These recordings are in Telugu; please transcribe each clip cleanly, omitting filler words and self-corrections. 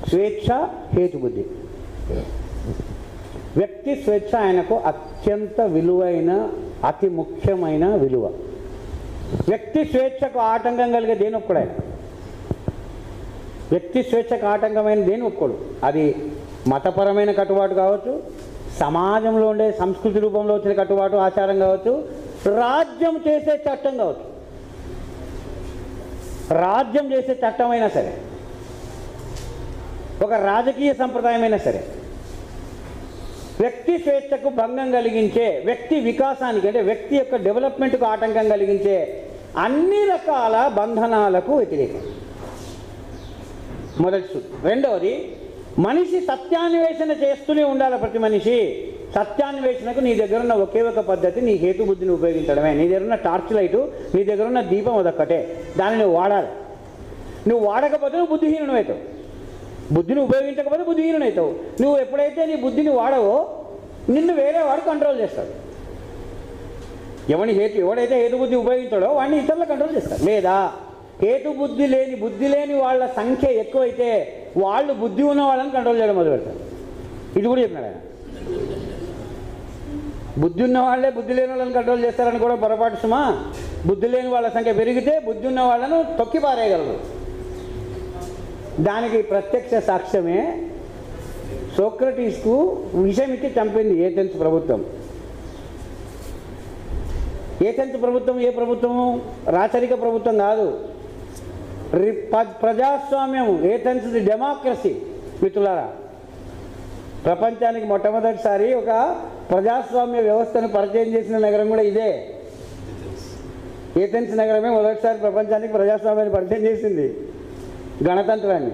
స్వేచ్ఛ, హేతుబుద్ధి. వ్యక్తి స్వేచ్ఛ ఆయనకు అత్యంత విలువైన, అతి ముఖ్యమైన విలువ. వ్యక్తి స్వేచ్ఛకు ఆటంకం కలిగే దేని ఒక్కడు ఆయన. వ్యక్తి స్వేచ్ఛకు ఆటంకమైన దేని ఒక్కడు. అది మతపరమైన కట్టుబాటు కావచ్చు, సమాజంలో ఉండే సంస్కృతి రూపంలో వచ్చిన కట్టుబాటు, ఆచారం కావచ్చు, రాజ్యం చేసే చట్టం కావచ్చు. రాజ్యం చేసే చట్టమైనా సరే, ఒక రాజకీయ సంప్రదాయమైనా సరే, వ్యక్తి స్వేచ్ఛకు భంగం కలిగించే, వ్యక్తి వికాసానికి అంటే వ్యక్తి యొక్క డెవలప్మెంట్కు ఆటంకం కలిగించే అన్ని రకాల బంధనాలకు వ్యతిరేకం. మొదటి సూత్రం. రెండవది, మనిషి సత్యాన్వేషణ చేస్తూనే ఉండాలి. ప్రతి మనిషి సత్యాన్వేషణకు నీ దగ్గర ఉన్న ఒకే ఒక పద్ధతి నీ హేతుబుద్ధిని ఉపయోగించడమే. నీ దగ్గర ఉన్న టార్చ్ లైటు, నీ దగ్గర ఉన్న దీపం అదొక్కటే. దాన్ని నువ్వు వాడాలి. నువ్వు వాడకపోతే నువ్వు బుద్ధిహీనుడు అవుతావు. బుద్ధిని ఉపయోగించకపోతే బుద్ధిహీనుడు అవుతావు. నువ్వు ఎప్పుడైతే నీ బుద్ధిని వాడవో నిన్ను వేరే వాడు కంట్రోల్ చేస్తాడు. ఎవడైతే హేతుబుద్ధి ఉపయోగించాడో వాడిని ఇతరులు కంట్రోల్ చేస్తారు. లేదా హేతుబుద్ధి లేని, బుద్ధి లేని వాళ్ళ సంఖ్య ఎక్కువైతే వాళ్ళు బుద్ధి ఉన్న వాళ్ళని కంట్రోల్ చేయడం మొదలు పెడతారు. ఇది కూడా చెప్పినాడు ఆయన. బుద్ధి ఉన్న వాళ్ళే బుద్ధి లేని వాళ్ళని కంట్రోల్ చేస్తారని కూడా పొరపాటు సుమా. బుద్ధి లేని వాళ్ళ సంఖ్య పెరిగితే బుద్ధి ఉన్న వాళ్ళను తొక్కి పారేయగలరు. దానికి ప్రత్యక్ష సాక్ష్యమే సోక్రటీస్కు విషయం ఇచ్చి చంపింది ఏథెన్స్ ప్రభుత్వం. ఏథెన్స్ ప్రభుత్వం ఏ ప్రభుత్వము? రాచరిక ప్రభుత్వం కాదు, ప్రజాస్వామ్యము. Athens the democracy. మిత్రులారా, ప్రపంచానికి మొట్టమొదటిసారి ఒక ప్రజాస్వామ్య వ్యవస్థను పరిచయం చేసిన నగరం కూడా ఇదే. ఏథెన్స్ నగరమే మొదటిసారి ప్రపంచానికి ప్రజాస్వామ్యాన్ని పరిచయం చేసింది, గణతంత్రాన్ని.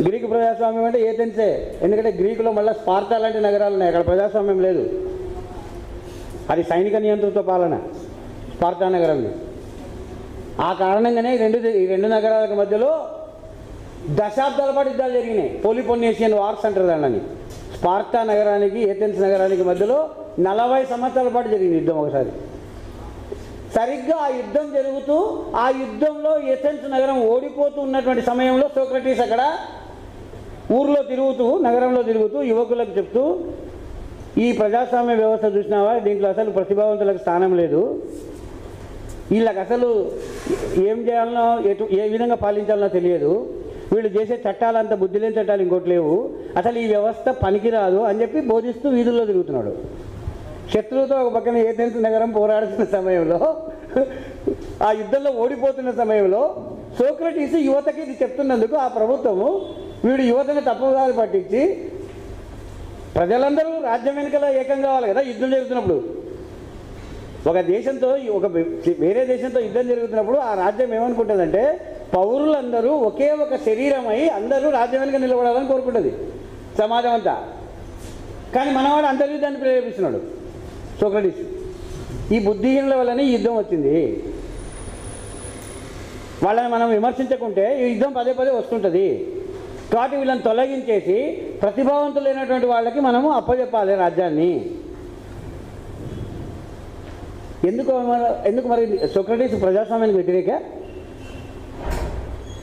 గ్రీకు ప్రజాస్వామ్యం అంటే ఏథెన్సే. ఎందుకంటే గ్రీకులో మళ్ళీ స్పార్టా లాంటి నగరాలు ఉన్నాయి, అక్కడ ప్రజాస్వామ్యం లేదు. అది సైనిక నియంత్రిత పాలన, స్పార్టా నగరంలో. ఆ కారణంగానే ఈ రెండు నగరాల మధ్యలో దశాబ్దాల పాటు యుద్ధాలు జరిగినాయి. పోలిపోనేషియన్ వార్స్ అంటారు దాన్ని. స్పార్టా నగరానికి, ఏథెన్స్ నగరానికి మధ్యలో 40 సంవత్సరాల పాటు జరిగింది యుద్ధం ఒకసారి. సరిగ్గా ఆ యుద్ధం జరుగుతూ, ఆ యుద్ధంలో ఏథెన్స్ నగరం ఓడిపోతూ ఉన్నటువంటి సమయంలో సోక్రటీస్ అక్కడ ఊర్లో తిరుగుతూ, నగరంలో తిరుగుతూ యువకులకు చెప్తూ, ఈ ప్రజాస్వామ్య వ్యవస్థ చూసినావా, దీంట్లో అసలు ప్రతిభావంతులకు స్థానం లేదు, వీళ్ళకి అసలు ఏం చేయాలనో, ఏ విధంగా పాలించాలనో తెలియదు, వీళ్ళు చేసే చట్టాలంతా బుద్ధి లేని చట్టాలు ఇంకోటి లేవు, అసలు ఈ వ్యవస్థ పనికిరాదు అని చెప్పి బోధిస్తూ వీధుల్లో తిరుగుతున్నాడు. శత్రువుతో ఒక పక్కన ఏథెన్స్ నగరం పోరాడుతున్న సమయంలో, ఆ యుద్ధంలో ఓడిపోతున్న సమయంలో సోక్రటీస్ యువతకి ఇది చెప్తున్నందుకు ఆ ప్రభుత్వము వీడు యువతని తప్పుదారి పట్టించి, ప్రజలందరూ రాజ్యం వెనుకల ఏకం కావాలి కదా యుద్ధం జరుగుతున్నప్పుడు. ఒక దేశంతో, వేరే దేశంతో యుద్ధం జరుగుతున్నప్పుడు ఆ రాజ్యం ఏమనుకుంటుందంటే, పౌరులందరూ ఒకే ఒక శరీరమై అందరూ రాజ్యం వెనుక నిలబడాలని కోరుకుంటుంది సమాజం అంతా. కానీ మనవాడు అంతర్యుద్ధాన్ని ప్రేరేపిస్తున్నాడు సోక్రటీస్. ఈ బుద్ధిహీనుల వల్లనే ఈ యుద్ధం వచ్చింది. వాళ్ళని మనం విమర్శించకుంటే ఈ యుద్ధం పదే పదే వస్తుంటుంది. కాబట్టి వీళ్ళని తొలగించేసి ప్రతిభావంతులైనటువంటి వాళ్ళకి మనము అప్పచెప్పాలి రాజ్యాన్ని. ఎందుకు మరి సోక్రటీస్ ప్రజాస్వామ్యానికి వ్యతిరేక?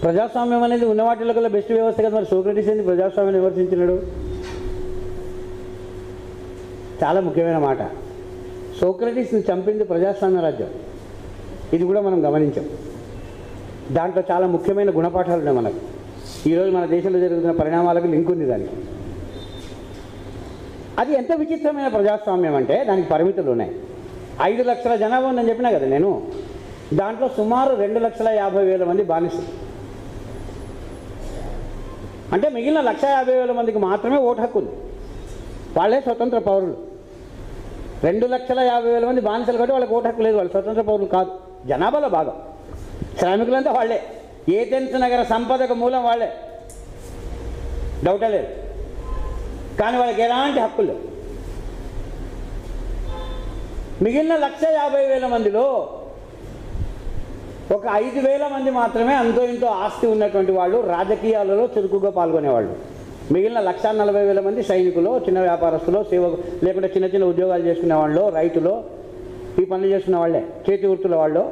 ప్రజాస్వామ్యం అనేది ఉన్న వాటిలో కల్లా బెస్ట్ వ్యవస్థ కదా. మరి సోక్రటీస్ ఎందుకు ప్రజాస్వామ్యాన్ని విమర్శించినాడు? చాలా ముఖ్యమైన మాట. సోక్రటీస్ని చంపింది ప్రజాస్వామ్య రాజ్యం. ఇది కూడా మనం గమనించాం. దాంట్లో చాలా ముఖ్యమైన గుణపాఠాలు ఉన్నాయి మనకు. ఈరోజు మన దేశంలో జరుగుతున్న పరిణామాలకు లింక్ ఉంది దానికి. అది ఎంత విచిత్రమైన ప్రజాస్వామ్యం అంటే దానికి పరిమితులు ఉన్నాయి. 5 లక్షల జనాభా ఉందని చెప్పినా కదా నేను. దాంట్లో సుమారు 2,50,000 మంది బానిసలు. అంటే మిగిలిన 1,50,000 మందికి మాత్రమే ఓటు హక్కు ఉంది. వాళ్ళే స్వతంత్ర పౌరులు. 2,50,000 మంది బానిసలు కాబట్టి వాళ్ళకి ఓటు హక్కు లేదు, వాళ్ళు స్వతంత్ర పౌరులు కాదు. జనాభాలో భాగం. శ్రామికులంతా వాళ్ళే. ఏథెన్స్ నగర సంపదకు మూలం వాళ్ళే, డౌటే లేదు. కానీ వాళ్ళకి ఎలాంటి హక్కులు లేవు. మిగిలిన 1,50,000 మందిలో ఒక 5,000 మంది మాత్రమే అంతో ఇంతో ఆస్తి ఉన్నటువంటి వాళ్ళు, రాజకీయాలలో చురుకుగా పాల్గొనేవాళ్ళు. మిగిలిన 1,40,000 మంది సైనికులు, చిన్న వ్యాపారస్తులు, లేకుంటే చిన్న చిన్న ఉద్యోగాలు చేసుకునే వాళ్ళు, రైతులు, ఈ పనులు చేసుకునే వాళ్ళే, చేతి వృత్తుల వాళ్ళు.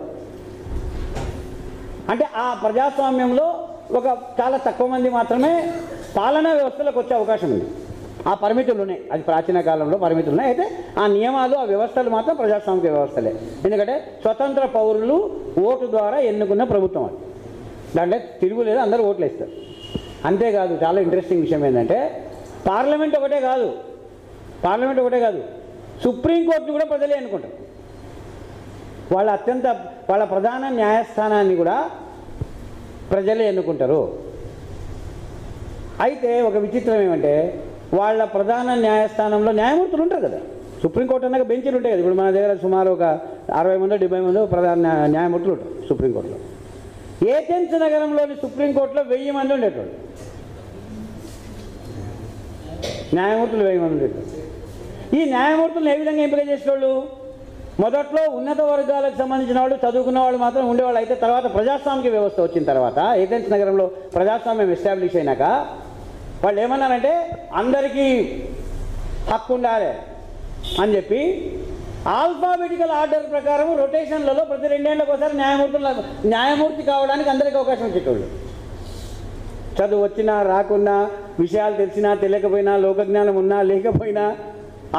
అంటే ఆ ప్రజాస్వామ్యంలో ఒక చాలా తక్కువ మంది మాత్రమే పాలనా వ్యవస్థలకు వచ్చే అవకాశం ఉంది. ఆ పరిమితులు ఉన్నాయి, అది ప్రాచీన కాలంలో పరిమితులు ఉన్నాయి. అయితే ఆ నియమాలు, ఆ వ్యవస్థలు మాత్రం ప్రజాస్వామిక వ్యవస్థలే. ఎందుకంటే స్వతంత్ర పౌరులు ఓటు ద్వారా ఎన్నుకున్న ప్రభుత్వం అది. దాంట్లో తిరుగులేదు, అందరూ ఓట్లు వేస్తారు. అంతేకాదు, చాలా ఇంట్రెస్టింగ్ విషయం ఏంటంటే పార్లమెంట్ ఒకటే కాదు, సుప్రీంకోర్టును కూడా ప్రజలే ఎన్నుకుంటారు. వాళ్ళ ప్రధాన న్యాయస్థానాన్ని కూడా ప్రజలే ఎన్నుకుంటారు. అయితే ఒక విచిత్రం ఏమంటే వాళ్ళ ప్రధాన న్యాయస్థానంలో న్యాయమూర్తులు ఉంటారు కదా. సుప్రీంకోర్టు అన్నాక బెంచీలు ఉంటాయి కదా. ఇప్పుడు మన దగ్గర సుమారు ఒక 60 మందో 70 మందో ప్రధాన న్యాయమూర్తులు ఉంటారు సుప్రీంకోర్టులో. ఏథెన్స్ నగరంలోని సుప్రీంకోర్టులో 1000 మంది ఉండేటోళ్ళు, న్యాయమూర్తులు 1000 మంది ఉండేటోళ్ళు. ఈ న్యాయమూర్తులను ఏ విధంగా ఎంపిక చేసేవాళ్ళు? మొదట్లో ఉన్నత వర్గాలకు సంబంధించిన వాళ్ళు, చదువుకున్న వాళ్ళు మాత్రం ఉండేవాళ్ళు. అయితే తర్వాత ప్రజాస్వామిక వ్యవస్థ వచ్చిన తర్వాత, ఏథెన్స్ నగరంలో ప్రజాస్వామ్యం ఎస్టాబ్లిష్ అయినాక వాళ్ళు ఏమన్నారంటే అందరికీ హక్కు ఉండాలి అని చెప్పి ఆల్ఫాబెటికల్ ఆర్డర్ ప్రకారం రొటేషన్లలో ప్రతి 2 ఏళ్ళకి ఒకసారి న్యాయమూర్తి కావడానికి అందరికీ అవకాశం ఇచ్చేటోళ్ళు. చదువు వచ్చినా రాకున్నా, విషయాలు తెలిసినా తెలియకపోయినా, లోకజ్ఞానం ఉన్నా లేకపోయినా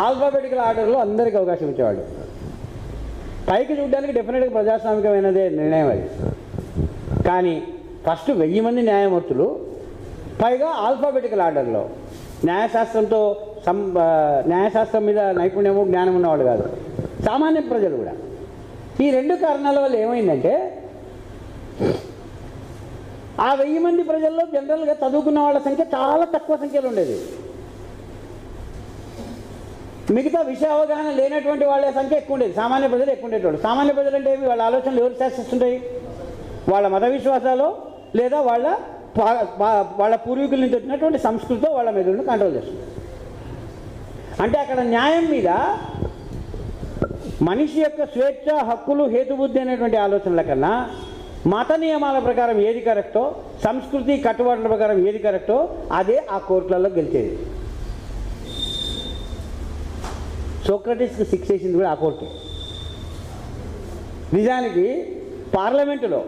ఆల్ఫాబెటికల్ ఆర్డర్లో అందరికీ అవకాశం ఇచ్చేవాళ్ళు. పైకి చూడడానికి డెఫినెట్గా ప్రజాస్వామికమైనదే నిర్ణయం అది. కానీ ఫస్ట్ 1000 మంది న్యాయమూర్తులు, పైగా ఆల్ఫాబెటికల్ ఆర్డర్లో. న్యాయశాస్త్రం మీద నైపుణ్యము, జ్ఞానం ఉన్నవాళ్ళు కాదు, సామాన్య ప్రజలు కూడా. ఈ 2 కారణాల వల్ల ఏమైందంటే ఆ 1000 మంది ప్రజల్లో జనరల్గా చదువుకున్న వాళ్ళ సంఖ్య చాలా తక్కువ సంఖ్యలో ఉండేది. మిగతా విషయ అవగాహన లేనటువంటి వాళ్ళ సంఖ్య ఎక్కువ ఉండేది, సామాన్య ప్రజలు ఎక్కువ ఉండేటోళ్ళు. సామాన్య ప్రజలు అంటే ఏమి? వాళ్ళ ఆలోచనలు ఎవరు శాసిస్తుంటాయి? వాళ్ళ మత విశ్వాసాలు లేదా వాళ్ళ పూర్వీకుల నుంచి వచ్చినటువంటి సంస్కృతితో వాళ్ళ మెదడును కంట్రోల్ చేస్తుంది. అంటే అక్కడ న్యాయం మీద మనిషి యొక్క స్వేచ్ఛ, హక్కులు, హేతుబుద్ధి అనేటువంటి ఆలోచనల కన్నా మత నియమాల ప్రకారం ఏది కరెక్టో, సంస్కృతి కట్టుబాట్ల ప్రకారం ఏది కరెక్టో అదే ఆ కోర్టులలో గెలిచేది. సోక్రటీస్కి శిక్ష చేసింది కూడా ఆ కోర్టు. నిజానికి పార్లమెంటులో,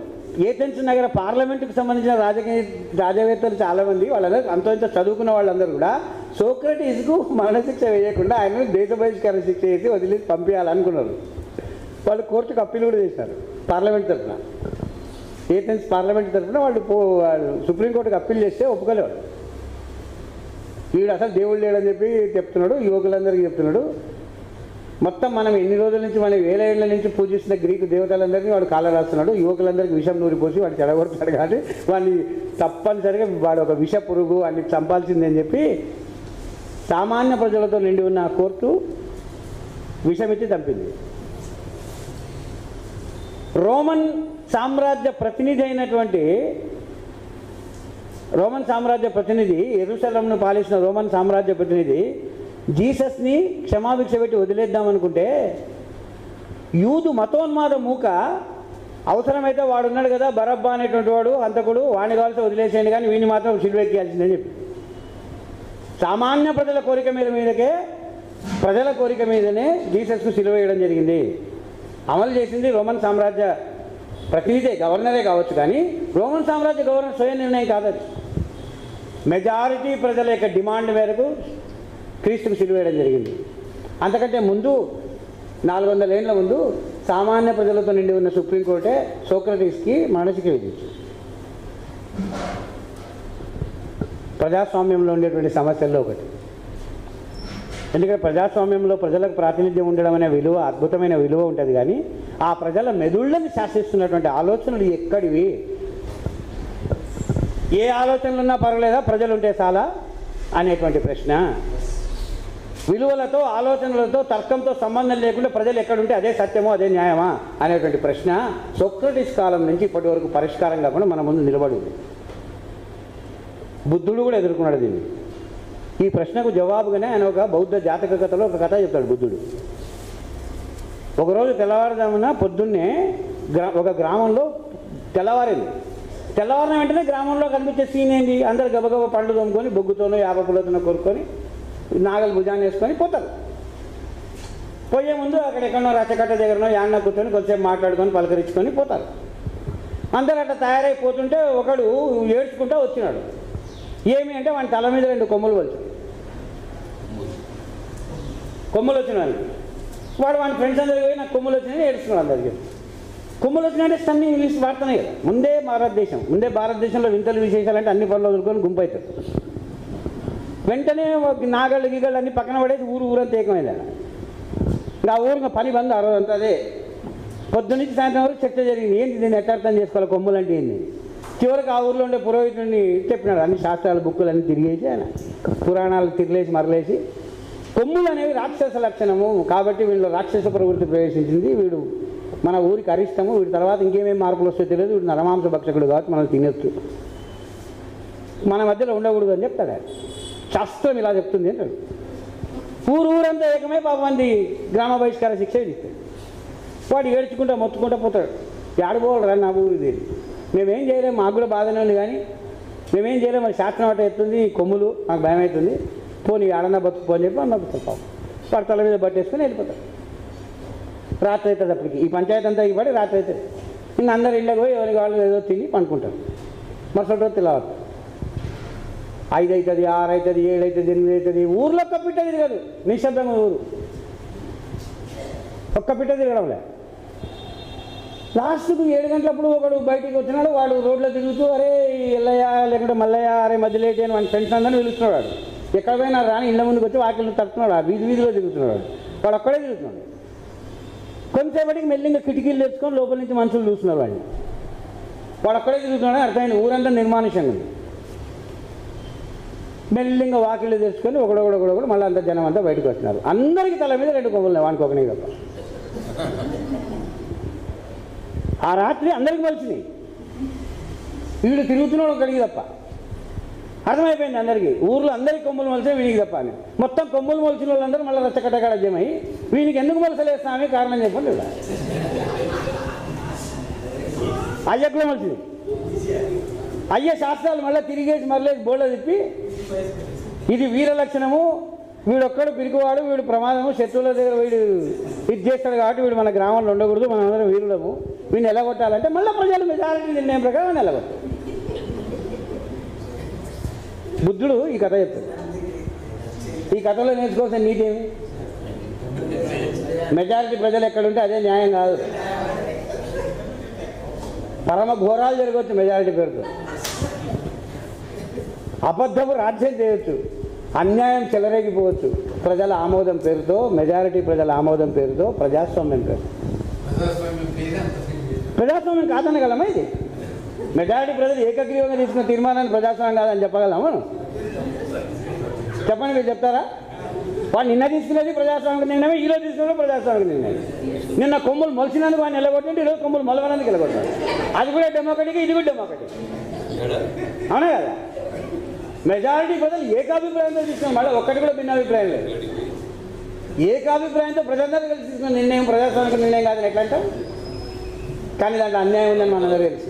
ఏథెన్స్ నగర పార్లమెంటుకు సంబంధించిన రాజవేత్తలు చాలామంది, వాళ్ళందరూ అంత ఇంత చదువుకున్న వాళ్ళందరూ కూడా సోక్రటీస్కు మరణశిక్ష వేయకుండా ఆయనను దేశ బహిష్కరణ శిక్ష చేసి వదిలేసి పంపించాలనుకున్నారు. వాళ్ళు కోర్టుకు అప్పీల్ కూడా చేశారు పార్లమెంట్ తరఫున. ఏథెన్స్ పార్లమెంట్ తరఫున వాళ్ళు సుప్రీంకోర్టుకు అప్పీల్ చేస్తే ఒప్పుకోలేవాడు. వీడు అసలు దేవుడు లేడని చెప్పి చెప్తున్నాడు, యువకులందరికీ చెప్తున్నాడు. మొత్తం మనం ఎన్ని రోజుల నుంచి, మన 1000 ఏళ్ల నుంచి పూజిస్తున్న గ్రీకు దేవతలందరినీ వాడు కాళ్ళ రాస్తున్నాడు. యువకులందరికీ విషం నూరిపోసి వాడు చెడగొడతాడు. కానీ వాడిని తప్పనిసరిగా వాడు ఒక విష పురుగు, అన్ని చంపాల్సిందని చెప్పి సామాన్య ప్రజలతో నిండి ఉన్న ఆ కోర్టు విషమిచ్చి చంపింది. రోమన్ సామ్రాజ్య ప్రతినిధి యెరూషలేమును పాలించిన రోమన్ సామ్రాజ్య ప్రతినిధి జీసస్ని క్షమాభిక్ష పెట్టి వదిలేద్దామనుకుంటే యూదు మతోన్మాద మూక అవసరమైతే వాడు ఉన్నాడు కదా బరబ్బా అనేటువంటి వాడు హంతకుడు, వాడిని కావాల్సి వదిలేసేయండి కానీ వీడిని మాత్రం సిలువెక్కియాల్సిందని చెప్పి సామాన్య ప్రజల కోరిక మీదనే జీసస్కు సిలువ వేయడం జరిగింది. అమలు చేసింది రోమన్ సామ్రాజ్య ప్రతినిధి, గవర్నరే కావచ్చు. కానీ రోమన్ సామ్రాజ్య గవర్నర్ స్వయం నిర్ణయం కాదది. మెజారిటీ ప్రజల యొక్క డిమాండ్ మేరకు క్రీస్తుకు సిలువ వేయడం జరిగింది. అంతకంటే ముందు 400 ఏళ్ల ముందు సామాన్య ప్రజలతో నిండి ఉన్న సుప్రీంకోర్టే సోక్రటీస్కి మరణశిక్ష విధించింది. ప్రజాస్వామ్యంలో ఉండేటువంటి సమస్యల్లో ఒకటి. ఎందుకంటే ప్రజాస్వామ్యంలో ప్రజలకు ప్రాతినిధ్యం ఉండడం అనే విలువ, అద్భుతమైన విలువ ఉంటుంది. కానీ ఆ ప్రజల మెదుళ్ళని శాసిస్తున్నటువంటి ఆలోచనలు ఎక్కడివి? ఏ ఆలోచనలు ఉన్నా పర్వాలేదా, ప్రజలు ఉంటే చాలా అనేటువంటి ప్రశ్న. విలువలతో, ఆలోచనలతో, తర్కంతో సంబంధం లేకుండా ప్రజలు ఎక్కడుంటే అదే సత్యమో అదే న్యాయమా అనేటువంటి ప్రశ్న సోక్రటీస్ కాలం నుంచి ఇప్పటి వరకు పరిష్కారం కాకుండా మన ముందు నిలబడింది. బుద్ధుడు కూడా ఎదుర్కొన్నాడు దీన్ని. ఈ ప్రశ్నకు జవాబుగానే ఆయన ఒక బౌద్ధ జాతక కథలో ఒక కథ చెప్తాడు బుద్ధుడు. ఒకరోజు తెల్లవారుజామున పొద్దున్నే ఒక గ్రామంలో తెల్లవారిన వెంటనే గ్రామంలో కనిపించే సీన్ ఏంటి? అందరు గబగబ పండ్లు తోముకొని బొగ్గుతోనో యాపకులతోనో కొనుక్కొని నాగలు భుజాన్ని వేసుకొని పోతారు. పోయే ముందు అక్కడ ఎక్కడో రచ్చకట్ట దగ్గరనో యాన్న కూర్చొని కొంచెంసేపు మాట్లాడుకొని పలకరించుకొని పోతారు. అందరూ అట్లా తయారైపోతుంటే ఒకడు ఏడ్చుకుంటూ వచ్చినాడు. ఏమి అంటే వాడి తల మీద 2 కొమ్ములు వచ్చాయి. కొమ్ములు వచ్చినాడు. వాడు వాడి ఫ్రెండ్స్ అందరికి పోయి నాకు కొమ్ములు వచ్చినాయని ఏడుస్తున్నాడు. అందరికి కొమ్ములు వచ్చినాయంటే స్టన్నీ ఇంగ్లీష్ వాడుతున్నాయి కదా. ముందే భారతదేశంలో వింతలు విశేషాలంటే అన్ని పనులు వదులుకొని గుంపు అవుతారు. వెంటనే నాగళ్ళు గీగళ్ళు అన్ని పక్కన పడేసి ఊరంతా ఏకమైంది. ఇంకా ఆ ఊరు పని బంద్ ఆ రోజంతా. అదే పొద్దున్నుంచి సాయంత్రం వరకు చర్చ జరిగింది. ఏంటి దీన్ని ఎట్లా అర్థం చేసుకోవాలి, కొమ్ములు అంటే ఏంటి. చివరికి ఆ ఊరిలో ఉండే పురోహితుడిని చెప్పినాడు. అన్ని శాస్త్రాల బుక్కులు అన్నీ తిరిగేసి ఆయన పురాణాలు తిరిగేసి మరలేసి కొమ్ములు అనేవి రాక్షస లక్షణము కాబట్టి వీళ్ళు రాక్షస ప్రవృత్తి ప్రవేశించింది, వీడు మన ఊరికి అరిష్టము, వీడి తర్వాత ఇంకేమేమి మార్పులు వస్తాయో తెలియదు, వీడు నరమాంస భక్షకుడు కాబట్టి మనం తినొచ్చు, మన మధ్యలో ఉండకూడదు అని చెప్తాడు. శాస్త్రం ఇలా చెప్తుంది అంటాడు. ఊరంతా ఏకమై పాపమంది గ్రామ బహిష్కార శిక్ష విధిస్తాడు. వాడు ఏడ్చుకుంటా మొత్తుకుంటా పోతాడు. ఏడబోలరా నా ఊరు ఇది, మేమేం చేయలేము, మాకు కూడా బాధనే ఉంది కానీ మేమేం చేయలేము, మరి శాస్త్రం అట్ట ఎత్తుంది, కొమ్ములు మాకు భయం అవుతుంది, పోనీ ఏడన్నా బతుకుపో అని చెప్పి నవ్వుతారు. పాపం వాడు తల మీద బట్టేసుకొని వెళ్ళిపోతాడు. రాత్రి అవుతుంది అప్పటికి. ఈ పంచాయతీ అంతా పడి రాత్రి అవుతుంది. ఇంకా అందరు ఇళ్ళకి పోయి ఎవరికి వాళ్ళు ఏదో తిని పండుకుంటారు. మరుసటి రోజు తెల్లవారు 5 అవుతుంది, 6 అవుతుంది, 7 అవుతుంది, 8 అవుతుంది. ఊర్లో ఒక్క పిట్ట తిరగదు, నిశ్శబ్దంగా ఊరు ఒక్క పిట్ట తిరగడంలే. లాస్ట్కు 7 గంటలప్పుడు ఒకడు బయటికి వచ్చినాడు. వాడు రోడ్లో తిరుగుతూ అరే ఎల్లయ్య లేకుంటే మల్లయ్య అరే మధ్యలో ఏంటి అని వాడి ఫ్రెండ్స్ అందరినీ పిలుస్తున్నాడు. వాడు ఎక్కడ పోయినా రాని ఇళ్ళ ముందుకు వచ్చి వాకిళ్ళు తప్పుతున్నాడు. ఆ వీధిలో తిరుగుతున్నాడు. వాడు ఒక్కడే తిరుగుతున్నాడు. కొంతసేపటికి మెల్లిగా కిటికీలు తెచ్చుకొని లోపల నుంచి మనుషులు చూస్తున్నారు. వాడు ఒక్కడే తిరుగుతున్నాడు. అర్థమైంది ఊరంతా నిర్మానుష్యంగా ఉంది. మెల్లిగా వాకిళ్ళు తెచ్చుకొని ఒకడొకడు మళ్ళీ అంత జనం అంతా బయటకు వస్తున్నారు. అందరికీ తల మీద 2 కొమ్ములు, వానికి ఒకనే తప్ప. ఆ రాత్రి అందరికి మలిచినాయి. వీడు తిరుగుతున్నాడు ఒకడికి తప్ప. అర్థమైపోయింది అందరికీ, ఊర్లో అందరికీ కొమ్ములు మొలిసే వీడికి తప్ప అని. మొత్తం కొమ్ములు మొలిచిన వాళ్ళందరూ మళ్ళీ రచ్చకట్టకడజమై వీనికి ఎందుకు మొలసలేస్తామే కారణం చెప్పండి. అయ్యకు మొలిచింది. అయ్య శాస్త్రాలు మళ్ళీ తిరిగేసి మరలేసి బోళ్ళ తిప్పి ఇది వీర లక్షణము, వీడొక్కడు పిరికివాడు, వీడు ప్రమాదము, శత్రువుల దగ్గర వీడు ఇది చేస్తాడు కాబట్టి వీడు మన గ్రామంలో ఉండకూడదు, మనం అందరం వీరులము, వీడిని ఎలాగొట్టాలంటే మళ్ళీ ప్రజలు మెజారిటీ నిర్ణయం ప్రకారం ఎలాగొట్టాలి. బుద్ధుడు ఈ కథ చెప్తాడు. ఈ కథలో నేర్చుకోవాల్సిన నీతి ఏమి? మెజారిటీ ప్రజలు ఎక్కడుంటే అదే న్యాయం కాదు. పరమ ఘోరాలు జరగవచ్చు మెజారిటీ పేరుతో. అబద్ధము రాజ్యం చేయవచ్చు, అన్యాయం చెలరేగిపోవచ్చు ప్రజల ఆమోదం పేరుతో, మెజారిటీ ప్రజల ఆమోదం పేరుతో, ప్రజాస్వామ్యం పేరు. ప్రజాస్వామ్యం కాదనగలమా? ఇది మెజారిటీ ప్రజలు ఏకగ్రీవంగా తీసుకున్న తీర్మానాన్ని ప్రజాస్వామ్యం కాదని చెప్పగలమా? చెప్పండి, మీరు చెప్తారా? వాడు నిన్న తీసుకునేది ప్రజాస్వామిక నిర్ణయమే, ఈరోజు తీసుకునేది ప్రజాస్వామిక నిర్ణయం. నిన్న కొమ్ములు మొలిచినందుకు వాడిని నిలగొట్టింటే ఈరోజు కొమ్ములు మొలవనందుకు నిలగొట్టాడు. అది కూడా డెమోక్రటిక్, ఇది కూడా డెమోక్రటిక్, అవునా కదా? మెజారిటీ ప్రజలు ఏకాభిప్రాయంతో తీసుకున్నాం, మళ్ళీ ఒక్కటి కూడా భిన్నాభిప్రాయం లేదు. ఏకాభిప్రాయంతో ప్రజలందరూ కలిసి తీసుకున్న నిర్ణయం ప్రజాస్వామిక నిర్ణయం కాదని ఎట్లా అంటాం? కానీ దాంట్లో అన్యాయం ఉందని మనందరూ తెలుసు.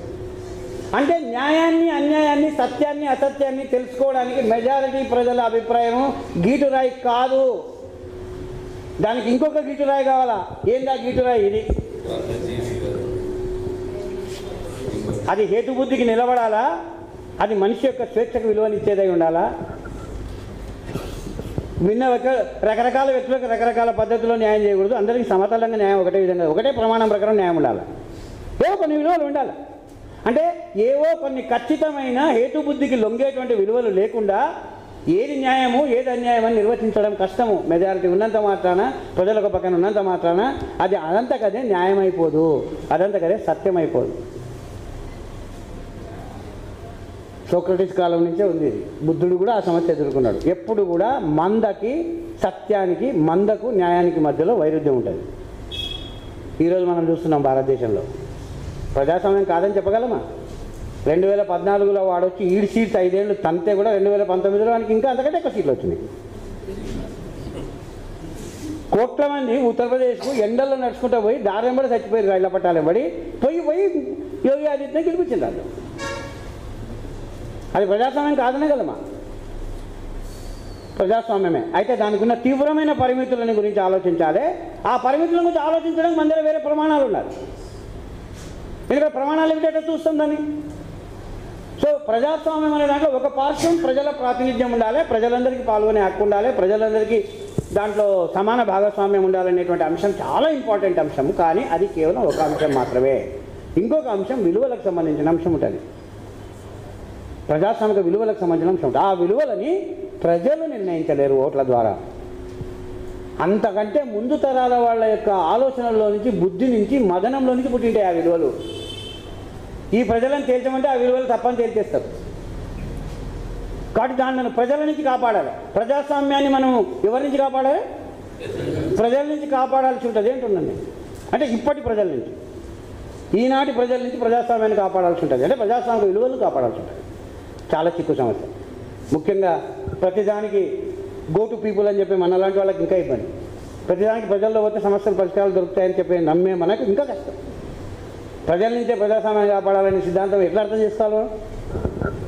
అంటే న్యాయాన్ని, అన్యాయాన్ని, సత్యాన్ని, అసత్యాన్ని తెలుసుకోవడానికి మెజారిటీ ప్రజల అభిప్రాయము గీటురాయి కాదు, దానికి ఇంకొక గీటురాయి కావాలా. ఏందా గీటురాయి? ఇది. అది హేతుబుద్ధికి నిలబడాలా, అది మనిషి యొక్క స్వేచ్ఛకు విలువనిచ్చేదై ఉండాలా. రకరకాల వ్యక్తులకు రకరకాల పద్ధతిలో న్యాయం చేయకూడదు. అందరికీ సమతలంగా న్యాయం ఒకటే విధంగా, ఒకటే ప్రమాణం ప్రకారం న్యాయం ఉండాలి. ఏవో కొన్ని విలువలు ఉండాలి. అంటే ఏవో కొన్ని ఖచ్చితమైన హేతుబుద్ధికి లొంగేటువంటి విలువలు లేకుండా ఏది న్యాయము ఏది అన్యాయం అని నిర్వచించడం కష్టము. మెజారిటీ ఉన్నంత మాత్రాన, ప్రజలకు పక్కన ఉన్నంత మాత్రాన అది అదంతకదే న్యాయం అయిపోదు, అదంతకదే సత్యం అయిపోదు. సోక్రటీస్ కాలం నుంచే ఉంది ఇది. బుద్ధుడు కూడా ఆ సమస్య ఎదుర్కొన్నాడు. ఎప్పుడు కూడా మందకి, సత్యానికి, మందకు, న్యాయానికి మధ్యలో వైరుధ్యం ఉంటుంది. ఈరోజు మనం చూస్తున్నాం భారతదేశంలో. ప్రజాస్వామ్యం కాదని చెప్పగలమా? 2014లో వాడొచ్చి 7 సీట్స్ 5 ఏళ్ళు తంతే కూడా 2019లో వానికి ఇంకా అంతకంటే ఎక్కువ సీట్లు వచ్చినాయి. కోట్ల మంది ఉత్తరప్రదేశ్కు ఎండల్లో నడుచుకుంటూ పోయి దారెంబడి చచ్చిపోయారు, రైళ్ల పట్టాలెంబడి పోయి యోగి ఆదిత్యనాథ్ గెలిపించింది. అది ప్రజాస్వామ్యం కాదనే కదమ్మా? ప్రజాస్వామ్యమే. అయితే దానికి ఉన్న తీవ్రమైన పరిమితులని గురించి ఆలోచించాలి. ఆ పరిమితుల గురించి ఆలోచించడానికి మన దగ్గర వేరే ప్రమాణాలు ఉండాలి. ఎందుకంటే ప్రమాణాలు ఏమిటో చూస్తాం దాన్ని. సో ప్రజాస్వామ్యం అనే దాంట్లో ఒక పార్శ్వం ప్రజల ప్రాతినిధ్యం ఉండాలి, ప్రజలందరికీ పాల్గొనే హక్కు ఉండాలి, ప్రజలందరికీ దాంట్లో సమాన భాగస్వామ్యం ఉండాలనేటువంటి అంశం చాలా ఇంపార్టెంట్ అంశం. కానీ అది కేవలం ఒక అంశం మాత్రమే. ఇంకొక అంశం విలువలకు సంబంధించిన అంశం ఉంటుంది, ప్రజాస్వామిక విలువలకు సంబంధించిన అంశం ఉంటుంది. ఆ విలువలని ప్రజలు నిర్ణయించలేరు ఓట్ల ద్వారా. అంతకంటే ముందు తరాల వాళ్ళ యొక్క ఆలోచనల్లో నుంచి, బుద్ధి నుంచి, మదనంలో నుంచి పుట్టింటాయి ఆ విలువలు. ఈ ప్రజలను తేల్చమంటే ఆ విలువలు తప్పని తేల్చేస్తారు. కాబట్టి దాన్ని ప్రజల నుంచి కాపాడాలి. ప్రజాస్వామ్యాన్ని మనం ఎవరి నుంచి కాపాడాలి? ప్రజల నుంచి కాపాడాల్సి ఉంటుంది. ఏంటుందండి అంటే ఇప్పటి ప్రజల నుంచి, ఈనాటి ప్రజల నుంచి ప్రజాస్వామ్యాన్ని కాపాడాల్సి ఉంటుంది. అంటే ప్రజాస్వామిక విలువలు కాపాడాల్సి ఉంటుంది. చాలా చిక్కు సమస్య. ముఖ్యంగా ప్రతిదానికి గో టు పీపుల్ అని చెప్పి మన లాంటి వాళ్ళకి ఇంకా ఇబ్బంది. ప్రతిదానికి ప్రజల్లో పోతే సమస్యలు పరిష్కారాలు దొరుకుతాయని చెప్పి నమ్మే మనకు ఇంకా కష్టం. ప్రజల నుంచే ప్రజాస్వామ్యాన్ని కాపాడాలనే సిద్ధాంతం ఎట్లా అర్థం చేసుకోవాలో?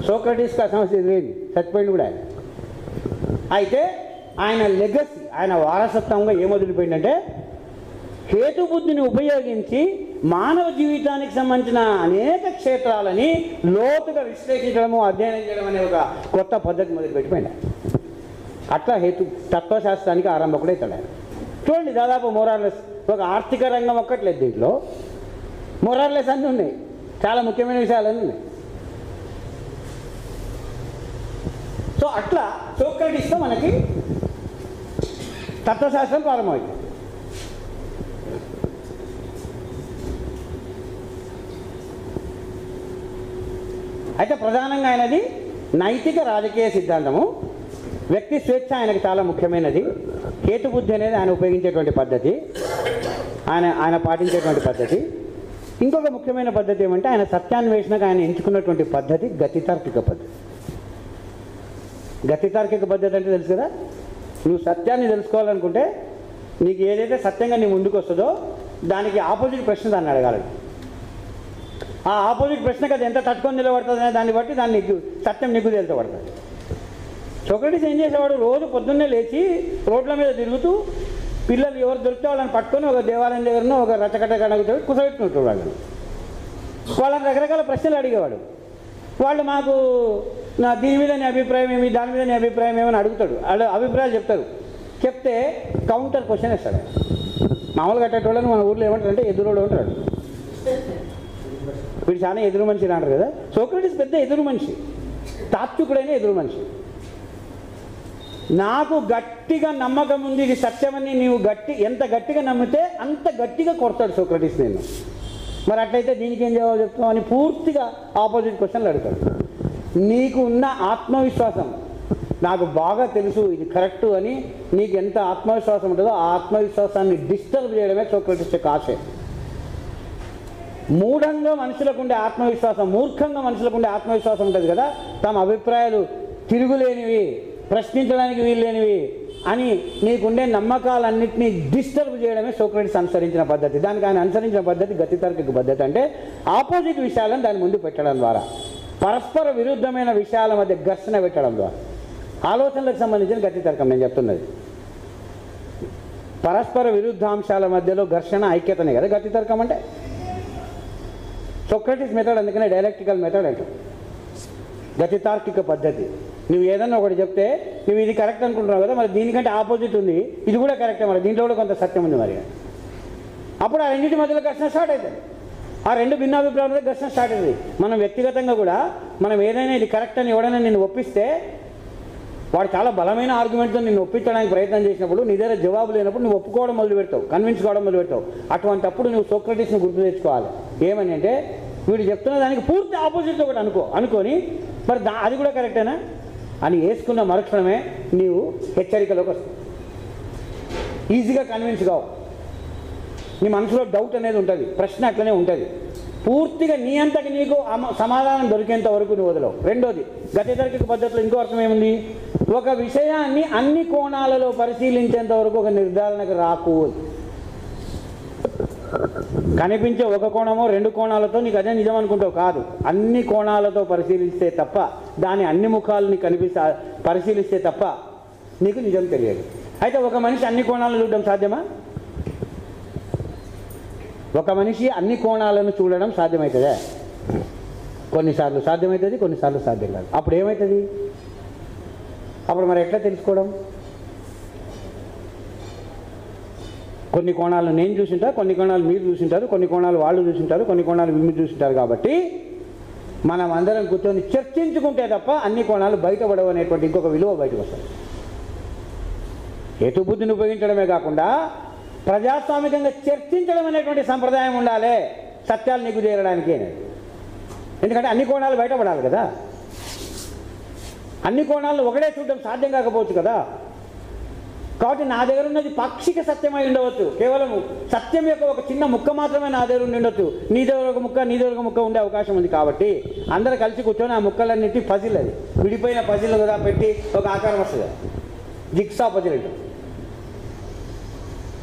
సోక్రటీస్కి ఆ సమస్య ఎదురైంది, చచ్చిపోయింది కూడా ఆయన. అయితే ఆయన లెగసీ, ఆయన వారసత్వంగా ఏం వదిలిపోయిందంటే హేతుబుద్ధిని ఉపయోగించి మానవ జీవితానికి సంబంధించిన అనేక క్షేత్రాలని లోతుగా విశ్లేషించడము, అధ్యయనం చేయడం అనే ఒక కొత్త పద్ధతి మొదలుపెట్టిపోయింది. అట్లా తత్వశాస్త్రానికి ఆరంభకుడు అవుతాడు ఆయన. చూడండి, దాదాపు మొరార్లెస్ ఒక ఆర్థిక రంగం ఒక్కట్లేదు, దీంట్లో మొరార్లెస్ అన్నీ ఉన్నాయి, చాలా ముఖ్యమైన విషయాలన్నీ ఉన్నాయి. సో అట్లా సోక్రటీస్తో మనకి తత్వశాస్త్రం ప్రారంభమైంది. అయితే ప్రధానంగా ఆయనది నైతిక రాజకీయ సిద్ధాంతము. వ్యక్తి స్వేచ్ఛ ఆయనకు చాలా ముఖ్యమైనది. హేతుబుద్ధి అనేది ఆయన ఉపయోగించేటువంటి పద్ధతి, ఆయన పాటించేటువంటి పద్ధతి. ఇంకొక ముఖ్యమైన పద్ధతి ఏమంటే ఆయన సత్యాన్వేషణకు ఆయన ఎంచుకున్నటువంటి పద్ధతి గతితార్కిక పద్ధతి. గతితార్కిక పద్ధతి అంటే తెలుసు కదా, నువ్వు సత్యాన్ని తెలుసుకోవాలనుకుంటే నీకు ఏదైతే సత్యంగా నీ ముందుకు వస్తుందో దానికి ఆపోజిట్ ప్రశ్న దాన్ని అడగాలి. ఆ ఆపోజిట్ ప్రశ్నకు అది ఎంత తట్టుకొని నిలబడుతుంది అనే దాన్ని బట్టి దాన్ని సత్యం నీకు తేల్చబడుతుంది. సోక్రటీస్ ఏం చేసేవాడు, రోజు పొద్దున్నే లేచి రోడ్ల మీద తిరుగుతూ పిల్లలు ఎవరు దొరికితే వాళ్ళని పట్టుకొని ఒక దేవాలయం దగ్గరనో ఒక రచకట కడుగుతూ కుసబెట్టుకుంటాడు. వాళ్ళని రకరకాల ప్రశ్నలు అడిగేవాడు. వాళ్ళు మాకు దీని మీద నీ అభిప్రాయం ఏమి, దాని మీద నీ అభిప్రాయం ఏమని అడుగుతాడు. వాళ్ళు అభిప్రాయాలు చెప్తారు. చెప్తే కౌంటర్ క్వశ్చన్ ఇస్తాడు. మామూలుగా కట్టేటోళ్ళని మన ఊళ్ళో ఏమంటారంటే ఎదురోడు అంటాడు. వీడు చాలా ఎదురు మనిషి అంటారు కదా. సోక్రటీస్ పెద్ద ఎదురు మనిషి, తాత్వికుడైన ఎదురు మనిషి. నాకు గట్టిగా నమ్మకం ఉంది ఇది సత్యమని నీవు ఎంత గట్టిగా నమ్మితే అంత గట్టిగా కొడతాడు సోక్రటీస్ నేను. మరి అట్లయితే దీనికి ఏం జవాబు చెప్తావు అని పూర్తిగా ఆపోజిట్ క్వశ్చన్లు అడుగుతాడు. నీకు ఉన్న ఆత్మవిశ్వాసం, నాకు బాగా తెలుసు ఇది కరెక్టు అని నీకు ఎంత ఆత్మవిశ్వాసం ఉంటుందో ఆ ఆత్మవిశ్వాసాన్ని డిస్టర్బ్ చేయడమే సోక్రటీస్ యొక్క ఆశ. మూఢంగా మనుషులకు ఉండే ఆత్మవిశ్వాసం, మూర్ఖంగా మనుషులకు ఉండే ఆత్మవిశ్వాసం ఉంటుంది కదా, తమ అభిప్రాయాలు తిరుగులేనివి, ప్రశ్నించడానికి వీల్లేనివి అని నీకుండే నమ్మకాలన్నింటినీ డిస్టర్బ్ చేయడమే సోక్రటీస్ అనుసరించిన పద్ధతి. దానికి ఆయన అనుసరించిన పద్ధతి గతితార్కిక పద్ధతి. అంటే ఆపోజిట్ విషయాలను దాని ముందు పెట్టడం ద్వారా, పరస్పర విరుద్ధమైన విషయాల మధ్య ఘర్షణ పెట్టడం ద్వారా, ఆలోచనలకు సంబంధించిన గతితర్కం నేను చెప్తున్నది. పరస్పర విరుద్ధాంశాల మధ్యలో ఘర్షణ ఐక్యతనే కదా గతితర్కం అంటే. సోక్రటీస్ మెథడ్ అందుకనే డైలెక్టికల్ మెథడ్ అంటే గతితార్కిక పద్ధతి. నువ్వు ఏదన్నా ఒకటి చెప్తే నువ్వు ఇది కరెక్ట్ అనుకుంటున్నావు కదా, మరి దీనికంటే ఆపోజిట్ ఉంది, ఇది కూడా కరెక్టే, మరి దీంట్లో కూడా కొంత సత్యం ఉంది మరి. అప్పుడు ఆ రెండింటి మధ్యలో ఘర్షణ స్టార్ట్ అవుతుంది. ఆ రెండు భిన్నాభిప్రాయాల ఘర్షణ స్టార్ట్ అవుతుంది. మనం వ్యక్తిగతంగా కూడా మనం ఏదైనా ఇది కరెక్ట్ అని ఎవడైనా నిన్ను ఒప్పిస్తే వాడు చాలా బలమైన ఆర్గ్యుమెంట్తో నిన్ను ఒప్పించడానికి ప్రయత్నం చేసినప్పుడు నీ దగ్గర జవాబు లేనప్పుడు నువ్వు ఒప్పుకోవడం మొదలు పెడతావు, కన్విన్స్ కావడం మొదలు పెడతావు. అటువంటప్పుడు నువ్వు సోక్రటీస్ని గుర్తు తెచ్చుకోవాలి. ఏమని అంటే వీడు చెప్తున్న దానికి పూర్తి ఆపోజిట్ ఒకటి అనుకొని మరి అది కూడా కరెక్టేనా అని వేసుకున్న మరుక్షణమే నీవు హెచ్చరికలోకి వస్తావు. ఈజీగా కన్విన్స్ కావు. నీ మనసులో డౌట్ అనేది ఉంటుంది, ప్రశ్న అట్లనే ఉంటుంది. పూర్తిగా నీ అంతకి నీకు సమాధానం దొరికేంత వరకు నువ్వు వదలవు. రెండోది గతితార్కిక పద్ధతిలో ఇంకో అర్థం ఏముంది, ఒక విషయాన్ని అన్ని కోణాలలో పరిశీలించేంత వరకు ఒక నిర్ధారణకు రాకూడదు. కనిపించే ఒక కోణమో రెండు కోణాలతో నీకు అదే నిజం అనుకుంటావు కాదు, అన్ని కోణాలతో పరిశీలిస్తే తప్ప, దాని అన్ని ముఖాలని పరిశీలిస్తే తప్ప నీకు నిజం తెలియదు. అయితే ఒక మనిషి అన్ని కోణాలు చూడడం సాధ్యమా? ఒక మనిషి అన్ని కోణాలను చూడడం సాధ్యమవుతుందా? కొన్నిసార్లు సాధ్యమవుతుంది, కొన్నిసార్లు సాధ్యం కాదు. అప్పుడు ఏమవుతుంది? అప్పుడు మరి ఎట్లా తెలుసుకోవడం? కొన్ని కోణాలు నేను చూసింటారు, కొన్ని కోణాలు మీరు చూసింటారు, కొన్ని కోణాలు వాళ్ళు చూసింటారు, కొన్ని కోణాలు మీరు చూసింటారు. కాబట్టి మనం అందరం కూర్చొని చర్చించుకుంటే తప్ప అన్ని కోణాలు బయటపడవు అనేటువంటి ఇంకొక విలువ బయటకు వస్తుంది. హేతుబుద్ధిని ఉపయోగించడమే కాకుండా ప్రజాస్వామికంగా చర్చించడం అనేటువంటి సంప్రదాయం ఉండాలి సత్యాలు నీకు చేరడానికి. ఎందుకంటే అన్ని కోణాలు బయటపడాలి కదా. అన్ని కోణాలను ఒకటే చూడడం సాధ్యం కాకపోవచ్చు కదా. కాబట్టి నా దగ్గర ఉన్నది పాక్షిక సత్యమై ఉండవచ్చు, కేవలం సత్యం యొక్క ఒక చిన్న ముక్క మాత్రమే నా దగ్గర ఉండి ఉండొచ్చు. నీ దగ్గర ఒక ముక్క, నీ దగ్గర ఒక ముక్క ఉండే అవకాశం ఉంది. కాబట్టి అందరూ కలిసి కూర్చొని ఆ ముక్కలన్నింటి పజిల్, అది విడిపోయిన పజిల్ కదా పెట్టి ఒక ఆకారం వస్తుంది, జిగ్సా పజిల్ అంటాం.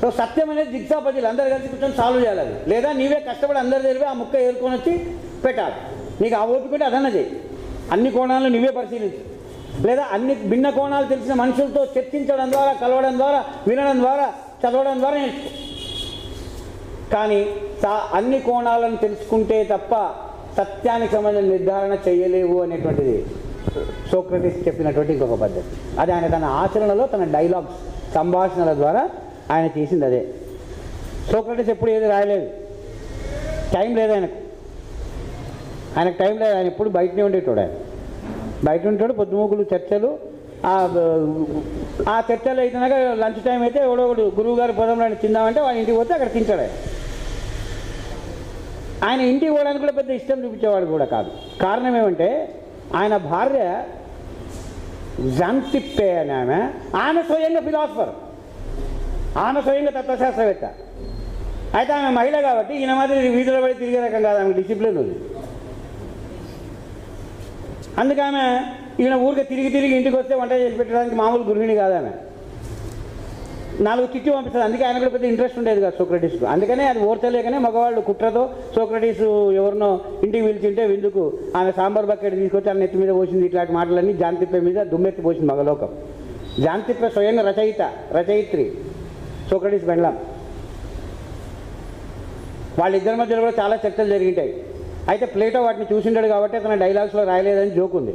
సో సత్యం అనేది జిగ్సా పజిల్, అందరు కలిసి కూర్చొని సాల్వ్ చేయాలి. లేదా నీవే కష్టపడి అందరి దగ్గర ఆ ముక్క ఏరుకొని వచ్చి పెట్టాలి. నీకు ఆ ఓపిక ఉంటే అదన్నా చేయి. అన్ని కోణాలను నీవే పరిశీలించు. లేదా అన్ని భిన్న కోణాలు తెలిసిన మనుషులతో చర్చించడం ద్వారా, కలవడం ద్వారా, వినడం ద్వారా, చదవడం ద్వారా నేర్చుకో. కానీ అన్ని కోణాలను తెలుసుకుంటే తప్ప సత్యానికి సంబంధించిన నిర్ధారణ చేయలేవు అనేటువంటిది సోక్రటీస్ చెప్పినటువంటి ఇంకొక పద్ధతి. అది ఆయన తన ఆచరణలో, తన డైలాగ్స్, సంభాషణల ద్వారా ఆయన చేసింది అదే. సోక్రటీస్ ఎప్పుడు ఏది రాయలేదు, టైం లేదు ఆయనకు టైం లేదు. ఆయన ఎప్పుడు బయటనే ఉండేటోడు. ఆయన బయట ఉంటాడు, పొద్దుమూకులు చర్చలు. ఆ చర్చలు అయితేనాక లంచ్ టైం అయితే ఎవడోడు గురువు గారి పొలంలో తిందామంటే వాడి ఇంటికి పోతే అక్కడ తింటాడు. ఆయన ఇంటికి పోవడానికి కూడా పెద్ద ఇష్టం చూపించేవాడు కూడా కాదు. కారణం ఏమంటే ఆయన భార్య జాంతిప్పే అని ఆమె స్వయంగా ఫిలాసఫర్, ఆమె స్వయంగా తత్వశాస్త్రవేత్త. అయితే ఆమె మహిళ కాబట్టి ఈయన మాత్రం వీధిలో పడి తిరిగే రకం కాదు, ఆమె డిసిప్లిన్ ఉంది. అందుకే ఆమె ఈయన ఊరికే తిరిగి ఇంటికి వస్తే వంట చేసి పెట్టడానికి మామూలు గృహిణి కాదు ఆమె. 4 చిట్టి పంపిస్తుంది. అందుకే ఆయన కూడా పెద్ద ఇంట్రెస్ట్ ఉండేది కాదు సోక్రటీస్కు. అందుకనే అది ఓర్చలేకనే మగవాళ్ళు కుట్రతో సోక్రటీస్ ఎవరినో ఇంటికి పిలిచింటే విందుకు ఆమె సాంబార్ బకెట్ తీసుకొచ్చి ఆయన నెత్తి మీద పోసింది. ఇట్లాంటి మాటలన్నీ జాంతిప్పే మీద దుమ్మెత్తి పోసింది మగలోకం. జాంతిప్పే స్వయంగా రచయిత్రి సోక్రటీస్ బెండ్లాం. వాళ్ళిద్దరి మధ్యలో కూడా చాలా చర్చలు జరిగింటాయి. అయితే ప్లేటో వాటిని చూసింటాడు కాబట్టి తన డైలాగ్స్లో రాయలేదని జోక్ ఉంది.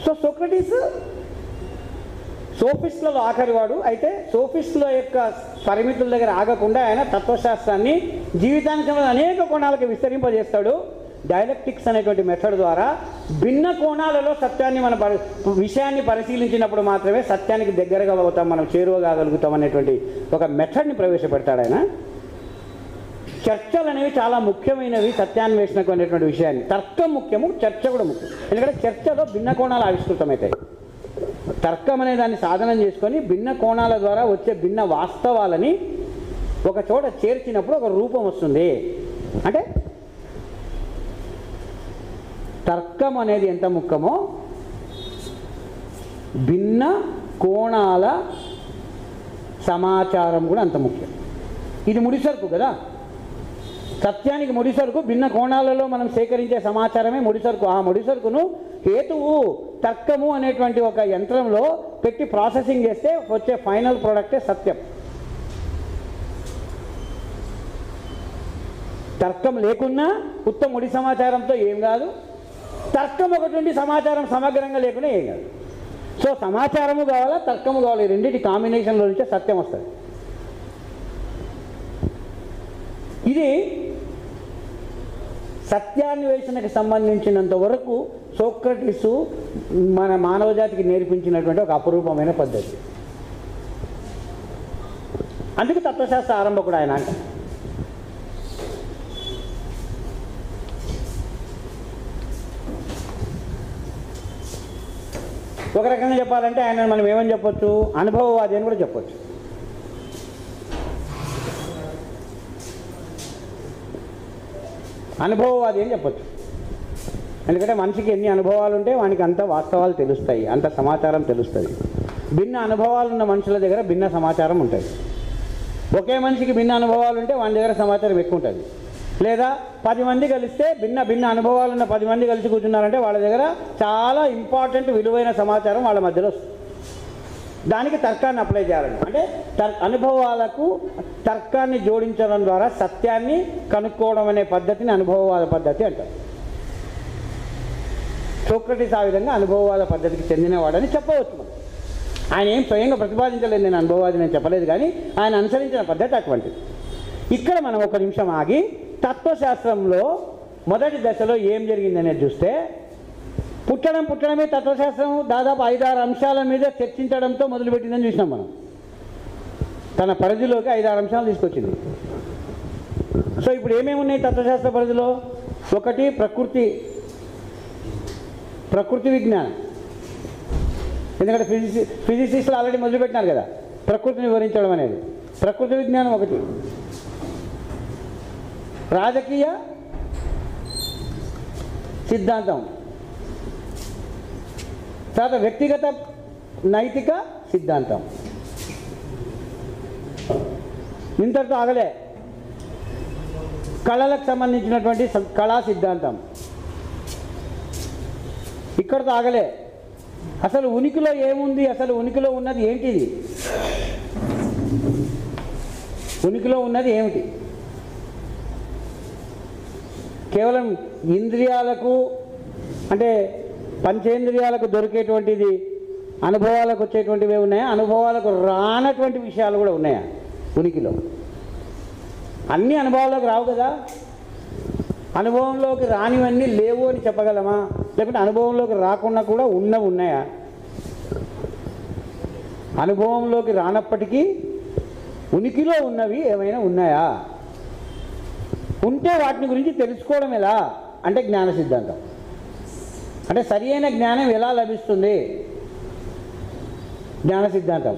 సో సోక్రటీస్ సోఫిస్టులలో ఆఖరివాడు. అయితే సోఫిస్టుల యొక్క పరిమితుల దగ్గర ఆగకుండా ఆయన తత్వశాస్త్రాన్ని జీవితానికి సంబంధించిన అనేక కోణాలకు విస్తరింపజేస్తాడు. డైలెక్టిక్స్ అనేటువంటి మెథడ్ ద్వారా భిన్న కోణాలలో సత్యాన్ని విషయాన్ని పరిశీలించినప్పుడు మాత్రమే సత్యానికి దగ్గరగా అవుతాం, మనం చేరువగాగలుగుతాం అనేటువంటి ఒక మెథడ్ని ప్రవేశపెడతాడు ఆయన. చర్చలు అనేవి చాలా ముఖ్యమైనవి సత్యాన్వేషణకు అనేటువంటి విషయాన్ని. తర్కం ముఖ్యము, చర్చ కూడా ముఖ్యం. ఎందుకంటే చర్చలో భిన్న కోణాలు ఆవిష్కృతమవుతాయి. తర్కం అనే దాన్ని సాధనం చేసుకొని భిన్న కోణాల ద్వారా వచ్చే భిన్న వాస్తవాలని ఒక చోట చేర్చినప్పుడు ఒక రూపం వస్తుంది. అంటే తర్కం అనేది ఎంత ముఖ్యమో భిన్న కోణాల సమాచారం కూడా అంత ముఖ్యం. ఇది ముడిసరుకు కదా, సత్యానికి ముడిసరుకు భిన్న కోణాలలో మనం సేకరించే సమాచారమే ముడిసరుకు. ఆ ముడిసరుకును హేతువు తర్కము అనేటువంటి ఒక యంత్రంలో పెట్టి ప్రాసెసింగ్ చేస్తే వచ్చే ఫైనల్ ప్రోడక్టే సత్యం. తర్కం లేకున్నా ఉత్తమ ముడి సమాచారంతో ఏం కాదు, తర్కం ఒకటి ఉండి సమాచారం సమగ్రంగా లేకుండా ఏం కాదు. సో సమాచారము కావాలా, తర్కము కావాలి, రెండింటి కాంబినేషన్లో నుంచే సత్యం వస్తుంది. ఇది సత్యాన్వేషణకు సంబంధించినంత వరకు సోక్రటీసు మన మానవజాతికి నేర్పించినటువంటి ఒక అపురూపమైన పద్ధతి. అందుకే తత్వశాస్త్ర ఆరంభకుడు ఆయన అంట. ఒక రకంగా చెప్పాలంటే ఆయన మనం ఏమని చెప్పొచ్చు, అనుభవవాది అని కూడా చెప్పొచ్చు. అనుభవవాది అని చెప్పొచ్చు. ఎందుకంటే మనిషికి ఎన్ని అనుభవాలు ఉంటే వానికి అంత వాస్తవాలు తెలుస్తాయి, అంత సమాచారం తెలుస్తుంది. భిన్న అనుభవాలు ఉన్న మనుషుల దగ్గర భిన్న సమాచారం ఉంటుంది. ఒకే మనిషికి భిన్న అనుభవాలు ఉంటే వాని దగ్గర సమాచారం ఎక్కువ ఉంటుంది. లేదా 10 మంది కలిస్తే భిన్న అనుభవాలు ఉన్న 10 మంది కలిసి కూర్చున్నారంటే వాళ్ళ దగ్గర చాలా ఇంపార్టెంట్ విలువైన సమాచారం వాళ్ళ మధ్యలో వస్తుంది. దానికి తర్కాన్ని అప్లై చేయాలండి. అంటే అనుభవాలకు తర్కాన్ని జోడించడం ద్వారా సత్యాన్ని కనుక్కోవడం అనే పద్ధతిని అనుభవవాద పద్ధతి అంటారు. సోక్రటీస్ ఆ విధంగా అనుభవవాద పద్ధతికి చెందినవాడని చెప్పవచ్చు. మనం ఆయన ఏం స్వయంగా ప్రతిపాదించలేదు, నేను అనుభవవాది నేను చెప్పలేదు, కానీ ఆయన అనుసరించిన పద్ధతి అటువంటిది. ఇక్కడ మనం ఒక నిమిషం ఆగి తత్వశాస్త్రంలో మొదటి దశలో ఏం జరిగిందనేది చూస్తే, పుట్టడమే తత్వశాస్త్రం దాదాపు 5-6 అంశాల మీద చర్చించడంతో మొదలుపెట్టిందని చూసినాం మనం. తన పరిధిలోకి 5-6 అంశాలు తీసుకొచ్చింది. సో ఇప్పుడు ఏమేమి ఉన్నాయి తత్వశాస్త్ర పరిధిలో? ఒకటి ప్రకృతి విజ్ఞానం. ఎందుకంటే ఫిజిసిస్టులు ఆల్రెడీ మొదలుపెట్టినారు కదా ప్రకృతిని వివరించడం అనేది. ప్రకృతి విజ్ఞానం ఒకటి. రాజకీయ సిద్ధాంతం, తర్వాత వ్యక్తిగత నైతిక సిద్ధాంతం. ఇంతటితో ఆగలే. కళలకు సంబంధించినటువంటి కళా సిద్ధాంతం ఇక్కడితో ఆగలే. అసలు ఉనికిలో ఏముంది, అసలు ఉనికిలో ఉన్నది ఏంటిది, ఉనికిలో ఉన్నది ఏమిటి? కేవలం ఇంద్రియాలకు అంటే పంచేంద్రియాలకు దొరికేటువంటిది అనుభవాలకు వచ్చేటువంటివి ఉన్నాయా? అనుభవాలకు రానటువంటి విషయాలు కూడా ఉన్నాయా ఉనికిలో? అన్నీ అనుభవాల్లోకి రావు కదా. అనుభవంలోకి రానివన్నీ లేవు అని చెప్పగలమా? లేకపోతే అనుభవంలోకి రాకుండా కూడా ఉన్నాయా? అనుభవంలోకి రానప్పటికీ ఉనికిలో ఉన్నవి ఏమైనా ఉన్నాయా? ఉంటే వాటిని గురించి తెలుసుకోవడం ఎలా అంటే జ్ఞాన సిద్ధాంతం. అంటే సరి అయిన జ్ఞానం ఎలా లభిస్తుంది? జ్ఞాన సిద్ధాంతం.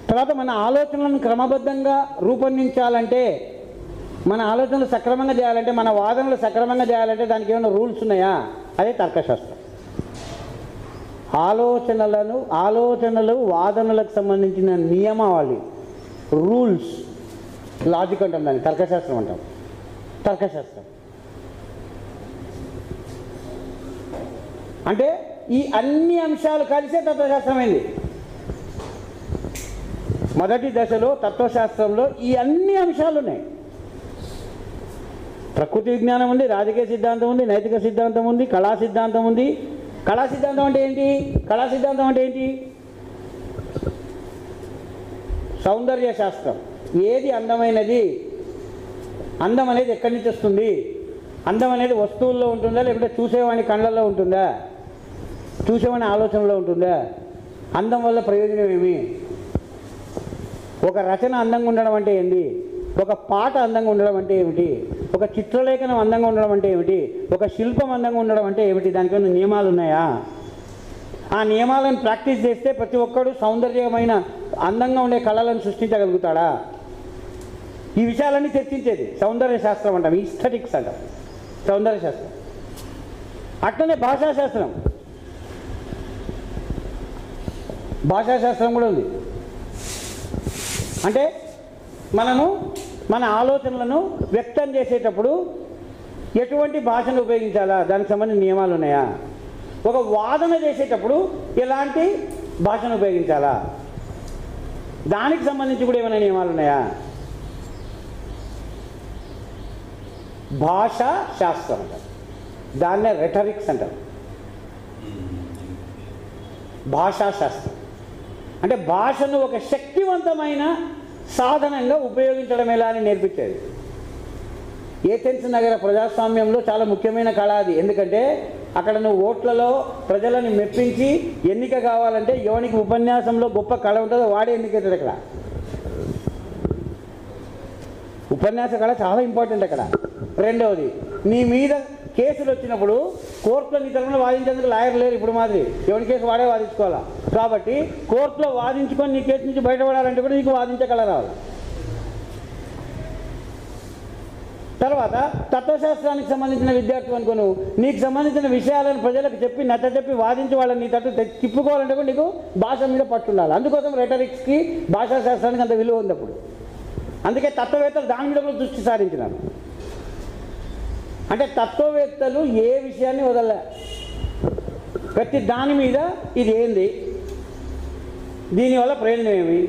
తర్వాత మన ఆలోచనలను క్రమబద్ధంగా రూపొందించాలంటే, మన ఆలోచనలు సక్రమంగా చేయాలంటే, మన వాదనలు సక్రమంగా చేయాలంటే దానికి ఏమైనా రూల్స్ ఉన్నాయా? అదే తర్కశాస్త్రం. ఆలోచనలు వాదనలకు సంబంధించిన నియమావళి, రూల్స్, లాజిక్ అంటాం దాన్ని, తర్కశాస్త్రం అంటాం. తర్కశాస్త్రం అంటే ఈ అన్ని అంశాలు కలిసే తత్వశాస్త్రమైంది. మొదటి దశలో తత్వశాస్త్రంలో ఈ అన్ని అంశాలు ఉన్నాయి. ప్రకృతి విజ్ఞానం ఉంది, రాజకీయ సిద్ధాంతం ఉంది, నైతిక సిద్ధాంతం ఉంది, కళా సిద్ధాంతం ఉంది. కళా సిద్ధాంతం అంటే ఏంటి? కళా సిద్ధాంతం అంటే ఏంటి? సౌందర్య శాస్త్రం. ఏది అందమైనది? అందం అనేది ఎక్కడి నుంచి వస్తుంది? అందం అనేది వస్తువుల్లో ఉంటుందా, లేకపోతే చూసేవాని కళ్ళల్లో ఉంటుందా, చూసేవాని ఆలోచనలో ఉంటుందా? అందం వల్ల ప్రయోజనం ఏమి? ఒక రచన అందంగా ఉండడం అంటే ఏంటి? ఒక పాట అందంగా ఉండడం అంటే ఏమిటి? ఒక చిత్రలేఖనం అందంగా ఉండడం అంటే ఏమిటి? ఒక శిల్పం అందంగా ఉండడం అంటే ఏమిటి? దానికి నియమాలు ఉన్నాయా? ఆ నియమాలను ప్రాక్టీస్ చేస్తే ప్రతి ఒక్కడు సౌందర్యమైన అందంగా ఉండే కళలను సృష్టించగలుగుతాడా? ఈ విషయాలన్నీ చర్చించేది సౌందర్య శాస్త్రం అంటాం, ఈస్థెటిక్స్ అంటాం సౌందర్య శాస్త్రం. అట్లనే భాషాశాస్త్రం. భాషాశాస్త్రం కూడా ఉంది. అంటే మనము మన ఆలోచనలను వ్యక్తం చేసేటప్పుడు ఎటువంటి భాషను ఉపయోగించాలా, దానికి సంబంధించిన నియమాలు ఉన్నాయా? ఒక వాదన చేసేటప్పుడు ఎలాంటి భాషను ఉపయోగించాలా, దానికి సంబంధించి కూడా ఏమైనా నియమాలు ఉన్నాయా? భాషా శాస్త్రం అంటారు, దాన్నే రెటరిక్స్ అంటారు. భాషాశాస్త్రం అంటే భాషను ఒక శక్తివంతమైన సాధనంగా ఉపయోగించడం ఎలా అని నేర్పించేది. ఏథెన్స్ నగర ప్రజాస్వామ్యంలో చాలా ముఖ్యమైన కళ అది. ఎందుకంటే అక్కడ నువ్వు ఓట్లలో ప్రజలను మెప్పించి ఎన్నిక కావాలంటే ఎవరికి ఉపన్యాసంలో గొప్ప కళ ఉంటుందో వాడే ఎన్నికవుతాడు. అక్కడ ఉపన్యాస కళ చాలా ఇంపార్టెంట్. అక్కడ రెండవది, నీ మీద కేసులు వచ్చినప్పుడు కోర్టులో నీ తరఫున వాదించేందుకు లాయర్ లేరు ఇప్పుడు మాదిరి, ఎవరి కేసు వాడే వాదించుకోవాలా. కాబట్టి కోర్టులో వాదించుకొని నీ కేసు నుంచి బయటపడాలంటే కూడా నీకు వాదించే కళ రావాలి. తర్వాత తత్వశాస్త్రానికి సంబంధించిన విద్యార్థులు అనుకోను, నీకు సంబంధించిన విషయాలను ప్రజలకు చెప్పి నచ్చచెప్పి వాదించి వాళ్ళని నీ తట్టు తిప్పుకోవాలంటే కూడా నీకు భాష మీద పట్టుండాలి. అందుకోసం రెటరిక్స్కి భాషా శాస్త్రానికి అంత విలువ ఉంది అప్పుడు. అందుకే తత్వవేత్తలు దాని మీద కూడా దృష్టి సారించినారు. అంటే తత్వవేత్తలు ఏ విషయాన్ని వదలలే, ప్రతి దాని మీద ఇది ఏంది, దీనివల్ల ప్రయోజనం ఏమి,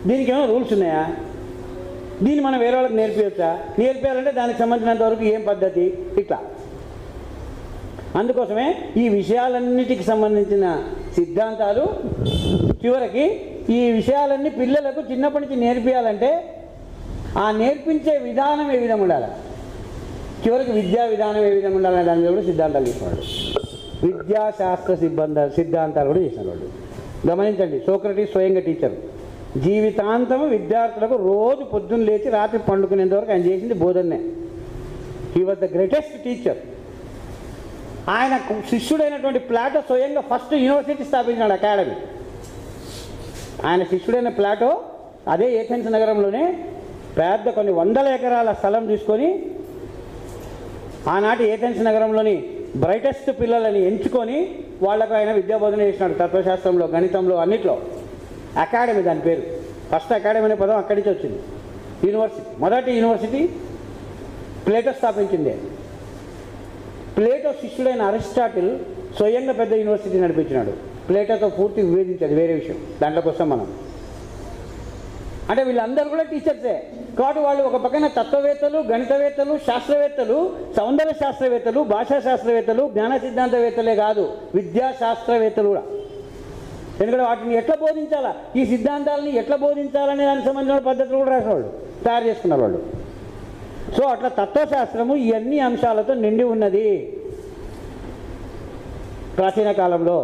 దీనికి ఏమైనా రూల్స్ ఉన్నాయా, దీన్ని మనం వేరే వాళ్ళకి నేర్పించవచ్చా, నేర్పించాలంటే దానికి సంబంధించినంత వరకు ఏం పద్ధతి, ఇట్లా. అందుకోసమే ఈ విషయాలన్నిటికి సంబంధించిన సిద్ధాంతాలు చివరికి ఈ విషయాలన్నీ పిల్లలకు చిన్నప్పటి నుంచి నేర్పించాలంటే ఆ నేర్పించే విధానం ఏ విధంగా ఉండాలి, చివరికి విద్యా విధానం ఏ విధంగా ఉండాలనే దాని మీద కూడా సిద్ధాంతాలు తీసుకున్నాడు. విద్యాశాస్త్ర సిద్ధాంతాలు కూడా చేసిన వాళ్ళు గమనించండి. సోక్రటీస్ స్వయంగా టీచర్, జీవితాంతము విద్యార్థులకు రోజు పొద్దున్న లేచి రాత్రి పండుకునేంత వరకు ఆయన చేసింది బోధనే. He was the greatest teacher. ఆయన శిష్యుడైనటువంటి ప్లాటో స్వయంగా ఫస్ట్ యూనివర్సిటీ స్థాపించాడు, అకాడమీ. ఆయన శిష్యుడైన ప్లాటో అదే ఏథెన్స్ నగరంలోనే పెద్ద కొన్ని వందల ఎకరాల స్థలం తీసుకొని ఆనాటి ఏథెన్స్ నగరంలోని బ్రైటెస్ట్ పిల్లలని ఎంచుకొని వాళ్లకు ఆయన విద్యాబోధన చేసినాడు. తత్వశాస్త్రంలో, గణితంలో, అన్నిట్లో. అకాడమీ దాని పేరు. ఫస్ట్ అకాడమీ అనే పదం అక్కడి నుంచి వచ్చింది. యూనివర్సిటీ, మొదటి యూనివర్సిటీ ప్లేటో స్థాపించిందే. ప్లేటో శిష్యుడైన అరిస్టాటిల్ స్వయంగా పెద్ద యూనివర్సిటీ నడిపించినాడు. ప్లేటోతో పూర్తి విభేదించాడు, వేరే విషయం, దాంట్లోకి వస్తాం మనం. అంటే వీళ్ళందరూ కూడా టీచర్సే. కాబట్టి వాళ్ళు ఒక పక్కన తత్వవేత్తలు, గణితవేత్తలు, శాస్త్రవేత్తలు, సౌందర్య శాస్త్రవేత్తలు, భాషా శాస్త్రవేత్తలు, జ్ఞాన సిద్ధాంతవేత్తలే కాదు, విద్యాశాస్త్రవేత్తలు కూడా. ఎందుకంటే వాటిని ఎట్లా బోధించాలా, ఈ సిద్ధాంతాలని ఎట్లా బోధించాలనే దానికి సంబంధించిన పద్ధతులు కూడా రాసేవాళ్ళు, తయారు చేసుకున్నారు వాళ్ళు. సో అట్లా తత్వశాస్త్రము ఈ అన్ని అంశాలతో నిండి ఉన్నది ప్రాచీన కాలంలో.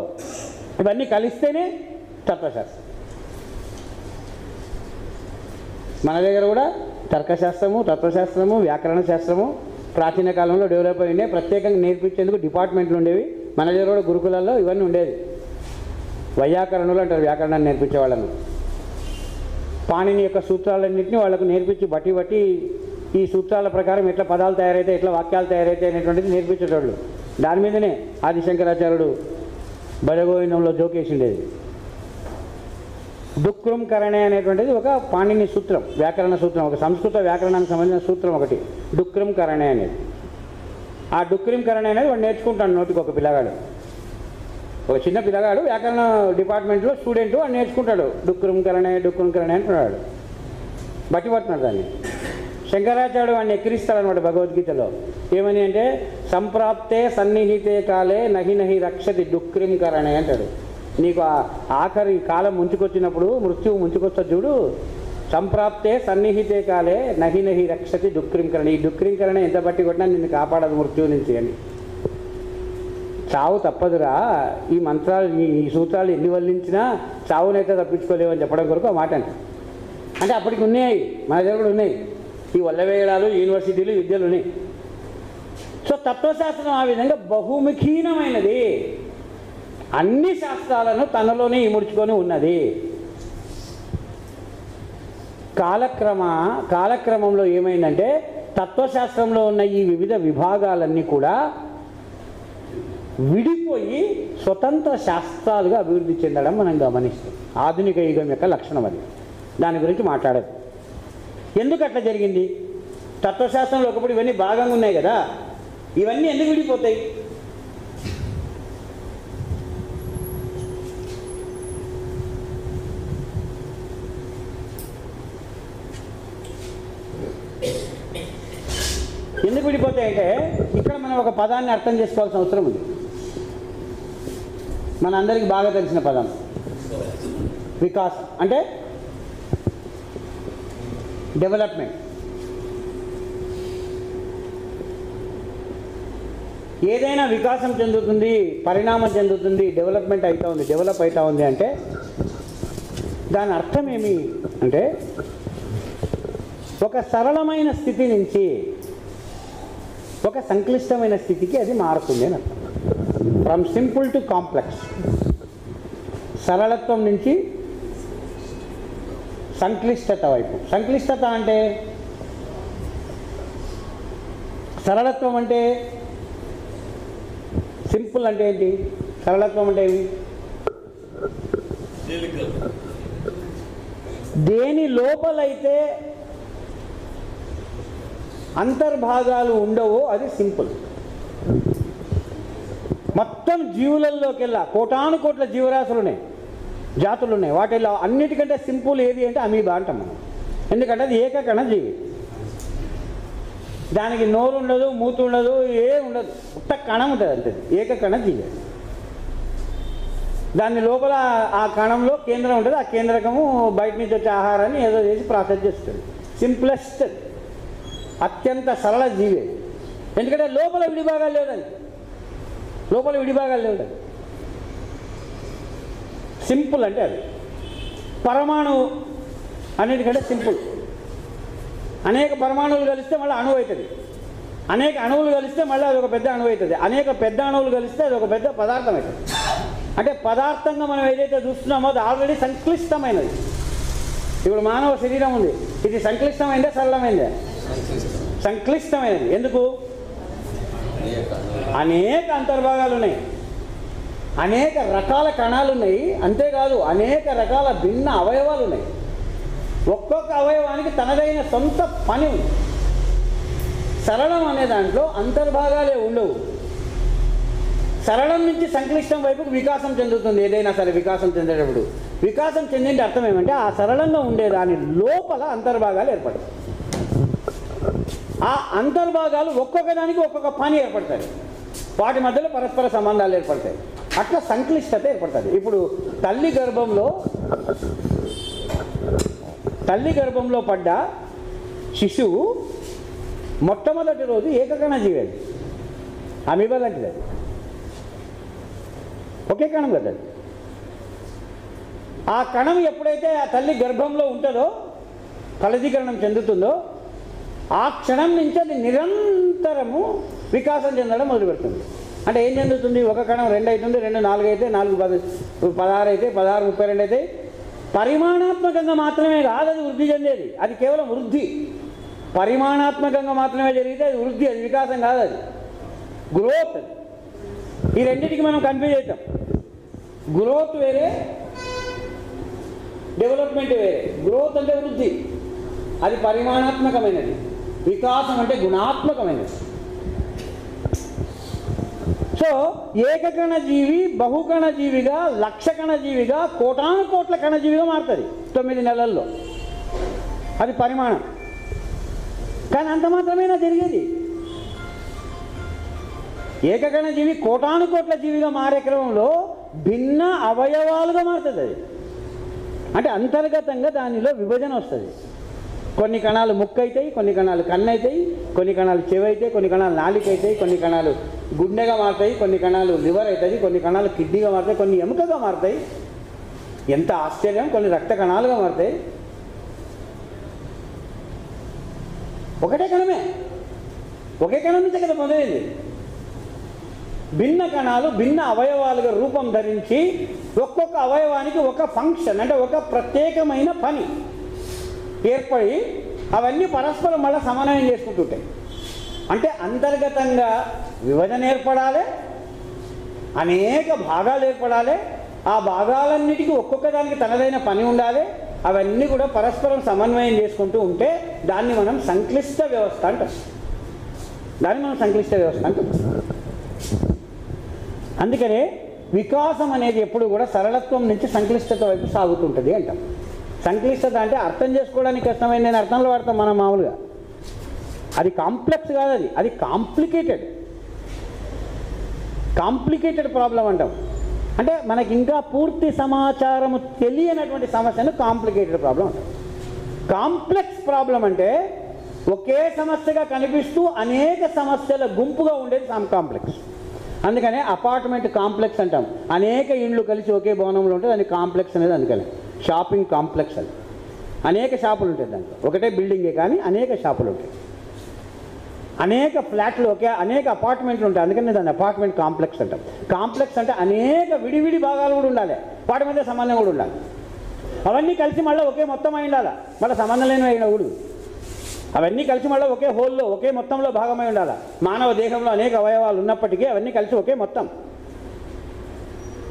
ఇవన్నీ కలిస్తేనే తత్వశాస్త్రం. మన దగ్గర కూడా తర్కశాస్త్రము, తత్వశాస్త్రము, వ్యాకరణ శాస్త్రము ప్రాచీన కాలంలో డెవలప్ అయ్యి ఉండే. ప్రత్యేకంగా నేర్పించేందుకు డిపార్ట్మెంట్లు ఉండేవి. మన దగ్గర కూడా గురుకులాల్లో ఇవన్నీ ఉండేది. వైయాకరణులు అంటారు వ్యాకరణాన్ని నేర్పించే వాళ్ళను. పాణిని యొక్క సూత్రాలన్నింటినీ వాళ్ళకు నేర్పించి బట్టి ఈ సూత్రాల ప్రకారం ఎట్లా పదాలు తయారైతే, ఎట్లా వాక్యాలు తయారైతే అనేటువంటిది నేర్పించేటోళ్ళు. దాని మీదనే ఆదిశంకరాచార్యుడు భజగోవిందంలో జోకేసిండేది. డుక్రం కరణే అనేటువంటిది ఒక పాణిని సూత్రం, వ్యాకరణ సూత్రం, ఒక సంస్కృత వ్యాకరణానికి సంబంధించిన సూత్రం ఒకటి, డుక్రం కరణే అనేది. ఆ డుక్రం కరణే అనేది వాడు నేర్చుకుంటాడు నోటికి. ఒక పిల్లగాడు, ఒక చిన్న పిల్లగాడు వ్యాకరణ డిపార్ట్మెంట్లో స్టూడెంట్, వాడు నేర్చుకుంటాడు. డుక్రం కరణే అంటున్నాడు, బట్టి పడుతున్నాడు దాన్ని. శంకరాచార్యుడు వాడిని ఎక్కిరిస్తాడనమాట భగవద్గీతలో. ఏమని అంటే, సంప్రాప్తే సన్నిహితే కాలే నహి నహి రక్షతి డుక్రిం కరణే అంటాడు. నీకు ఆఖరి కాలం ముంచుకొచ్చినప్పుడు, మృత్యువు ముంచుకొస్తుంది చూడు, సంప్రాప్తే సన్నిహితే కాలే నహి నహి రక్షతి డుక్రింకరణ. ఈ డుక్రింకరణ ఎంత బట్టి కొట్టినా నిన్ను కాపాడదు మృత్యువు నుంచి అని. చావు తప్పదురా, ఈ మంత్రాలు ఈ సూత్రాలు ఎన్ని వల్లించినా చావునైతే తప్పించుకోలేవు అని చెప్పడం కొరకు ఆ మాట అంటే అప్పటికి ఉన్నాయి, మన దగ్గర కూడా ఉన్నాయి ఈ వల్లవేయడాలు, యూనివర్సిటీలు, విద్యలు ఉన్నాయి. సో తత్వశాస్త్రం ఆ విధంగా బహుముఖీనమైనది, అన్ని శాస్త్రాలను తనలోనే ఇముడ్చుకొని ఉన్నది. కాలక్రమంలో ఏమైందంటే తత్వశాస్త్రంలో ఉన్న ఈ వివిధ విభాగాలన్నీ కూడా విడిపోయి స్వతంత్ర శాస్త్రాలుగా అభివృద్ధి చెందడం మనం గమనిస్తాం. ఆధునిక యుగం యొక్క లక్షణం అది. దాని గురించి మాట్లాడదు. ఎందుకు అట్లా జరిగింది? తత్వశాస్త్రంలో ఒకప్పుడు ఇవన్నీ భాగంగా ఉన్నాయి కదా, ఇవన్నీ ఎందుకు విడిపోతాయి? ఎందుకు విడిపోతాయంటే ఇక్కడ మనం ఒక పదాన్ని అర్థం చేసుకోవాల్సిన అవసరం ఉంది. మన అందరికీ బాగా తెలిసిన పదం వికాసం, అంటే డెవలప్మెంట్. ఏదైనా వికాసం చెందుతుంది, పరిణామం చెందుతుంది, డెవలప్ అవుతూ ఉంది అంటే దాని అర్థం ఏమి అంటే ఒక సరళమైన స్థితి నుంచి ఒక సంక్లిష్టమైన స్థితికి అది మారుతుంది అని అర్థం. ఫ్రమ్ సింపుల్ టు కాంప్లెక్స్, సరళత్వం నుంచి సంక్లిష్టత వైపు. సంక్లిష్టత అంటే సరళత్వం అంటే సింపుల్ అంటే ఏంటి? సరళత్వం అంటే ఏమి? దేని లోపలైతే అంతర్భాగాలు ఉండవో అది సింపుల్. మొత్తం జీవులలోకెల్లా కోటాను కోట్ల జీవరాశులు ఉన్నాయి, జాతులు ఉన్నాయి. వాటిల్లో అన్నిటికంటే సింపుల్ ఏది అంటే అమీబా అంటాం మనం. ఎందుకంటే అది ఏకకణ జీవి. దానికి నోరు ఉండదు, మూతి ఉండదు, ఏం ఉండదు, ఒక్క కణం ఉంటుంది అంతే. ఏకకణ జీవి. దాని లోపల ఆ కణంలో కేంద్రం ఉంటుంది. ఆ కేంద్రకము బయట నుంచి వచ్చే ఆహారాన్ని ఏదో చేసి ప్రాసెస్ చేస్తుంది. సింప్లెస్ట్, అత్యంత సరళ జీవి. ఎందుకంటే లోపల విడిభాగాలు లేదండి, లోపల విడిభాగాలు లేవు. సింపుల్ అంటే అది. పరమాణువు అన్నిటికంటే సింపుల్. అనేక పరమాణువులు కలిస్తే మళ్ళీ అణువు అవుతుంది. అనేక అణువులు కలిస్తే మళ్ళీ అది ఒక పెద్ద అణువు అవుతుంది. అనేక పెద్ద అణువులు కలిస్తే అది ఒక పెద్ద పదార్థం అవుతుంది. అంటే పదార్థంగా మనం ఏదైతే చూస్తున్నామో అది ఆల్రెడీ సంక్లిష్టమైనది. ఇప్పుడు మానవ శరీరం ఉంది, ఇది సంక్లిష్టమైందే సరళమైందే? సంక్లిష్టమైనది. ఎందుకు? అనేక అంతర్భాగాలు ఉన్నాయి, అనేక రకాల కణాలు ఉన్నాయి. అంతేకాదు అనేక రకాల భిన్న అవయవాలు ఉన్నాయి. ఒక్కొక్క అవయవానికి తనదైన సొంత పని ఉంది. సరళం అనే దాంట్లో అంతర్భాగాలే ఉండవు. సరళం నుంచి సంక్లిష్టం వైపుకు వికాసం చెందుతుంది. ఏదైనా సరే వికాసం చెందేటప్పుడు వికాసం చెందింటే అర్థం ఏమంటే ఆ సరళంగా ఉండే దాని లోపల అంతర్భాగాలు ఏర్పడతాయి. ఆ అంతర్భాగాలు ఒక్కొక్క దానికి ఒక్కొక్క పని ఏర్పడతాయి. వాటి మధ్యలో పరస్పర సంబంధాలు ఏర్పడతాయి. అట్లా సంక్లిష్టత ఏర్పడుతుంది. ఇప్పుడు తల్లి గర్భంలో పడ్డ శిశువు మొట్టమొదటి రోజు ఏకకణ జీవి. అది అమీబా లాంటిది. అది ఒకే కణం కదా. ఆ కణం ఎప్పుడైతే ఆ తల్లి గర్భంలో ఉంటుందో, ఫలదీకరణం చెందుతుందో, ఆ క్షణం నుంచి అది నిరంతరము వికాసం చెందడం మొదలు పెడుతుంది. అంటే ఏం చెందుతుంది? ఒక కణం 2 అవుతుంది, 2 4 అయితే, 4 16 అయితే, 16 32 అయితే. పరిమాణాత్మకంగా మాత్రమే కాదు అది వృద్ధి చెందేది. అది కేవలం వృద్ధి. పరిమాణాత్మకంగా మాత్రమే జరిగితే అది వృద్ధి, అది వికాసం కాదు. అది గ్రోత్. ఈ రెండింటికి మనం కన్ఫ్యూజ్ అవుతాం. గ్రోత్ వేరే, డెవలప్మెంట్ వేరే. గ్రోత్ అంటే వృద్ధి, అది పరిమాణాత్మకమైనది. వికాసం అంటే గుణాత్మకమైనది. సో ఏకకణ జీవి బహుకణ జీవిగా, లక్షకణ జీవిగా, కోటాను కోట్ల కణజీవిగా మారుతుంది 9 నెలల్లో. అది పరిమాణం. కానీ అంత మాత్రమేనా జరిగేది? ఏకకణ జీవి కోటాను కోట్ల జీవిగా మారే క్రమంలో భిన్న అవయవాలుగా మారుతుంది. అది అంటే అంతర్గతంగా దానిలో విభజన వస్తుంది. కొన్ని కణాలు ముక్కు అవుతాయి, కొన్ని కణాలు కన్ను అవుతాయి, కొన్ని కణాలు చెవి అవుతాయి, కొన్ని కణాలు నాలిక అవుతాయి, కొన్ని కణాలు గుండెగా మారుతాయి, కొన్ని కణాలు లివర్ అవుతుంది, కొన్ని కణాలు కిడ్నీగా మారుతాయి, కొన్ని ఎముకగా మారుతాయి. ఎంత ఆశ్చర్యం! కొన్ని రక్త కణాలుగా మారుతాయి. ఒకటే కణమే, ఒకే కణం నుంచి కదా మొదలైంది. భిన్న కణాలు భిన్న అవయవాలుగా రూపం ధరించి ఒక్కొక్క అవయవానికి ఒక ఫంక్షన్ అంటే ఒక ప్రత్యేకమైన పని ఏర్పడి అవన్నీ పరస్పరం మళ్ళీ సమన్వయం చేసుకుంటుంటాయి. అంటే అంతర్గతంగా విభజన ఏర్పడాలి, అనేక భాగాలు ఏర్పడాలి. ఆ భాగాలన్నిటికీ ఒక్కొక్క దానికి తనదైన పని ఉండాలి. అవన్నీ కూడా పరస్పరం సమన్వయం చేసుకుంటూ ఉంటే దాన్ని మనం సంక్లిష్ట వ్యవస్థ అంటాం. అందుకనే వికాసం అనేది ఎప్పుడు కూడా సరళత్వం నుంచి సంక్లిష్టత వైపు సాగుతుంటుంది అంటాం. సంక్లిష్టత అంటే అర్థం చేసుకోవడానికి కష్టమైంది నేను అర్థంలో వాడతాం మనం మామూలుగా. అది కాంప్లెక్స్ కాదు, అది కాంప్లికేటెడ్ ప్రాబ్లం అంటాం. అంటే మనకి ఇంకా పూర్తి సమాచారము తెలియనటువంటి సమస్యను కాంప్లికేటెడ్ ప్రాబ్లం అంటాం. కాంప్లెక్స్ ప్రాబ్లం అంటే ఒకే సమస్యగా కనిపిస్తూ అనేక సమస్యల గుంపుగా ఉండేది కాంప్లెక్స్. అందుకనే అపార్ట్మెంట్ కాంప్లెక్స్ అంటాం. అనేక ఇండ్లు కలిసి ఒకే భవనంలో ఉంటుంది, దానికి కాంప్లెక్స్ అనేది. అందుకని షాపింగ్ కాంప్లెక్స్ అని అనేక షాపులు ఉంటాయి. దాంట్లో ఒకటే బిల్డింగే కానీ అనేక షాపులు ఉంటాయి, అనేక ఫ్లాట్లు, అనేక అపార్ట్మెంట్లు ఉంటాయి. అందుకని దాన్ని అపార్ట్మెంట్ కాంప్లెక్స్ అంటాం. కాంప్లెక్స్ అంటే అనేక విడివిడి భాగాలు కూడా ఉండాలి, వాటి మధ్య సంబంధం కూడా ఉండాలి. అవన్నీ కలిసి మళ్ళీ ఒకే మొత్తం అయి ఉండాలి, మళ్ళీ సంబంధం లేనివి అయినకూడదు. అవన్నీ కలిసి మళ్ళీ ఒకే హోల్లో ఒకే మొత్తంలో భాగమై ఉండాలి. మానవ దేహంలో అనేక అవయవాలు ఉన్నప్పటికీ అవన్నీ కలిసి ఒకే మొత్తం.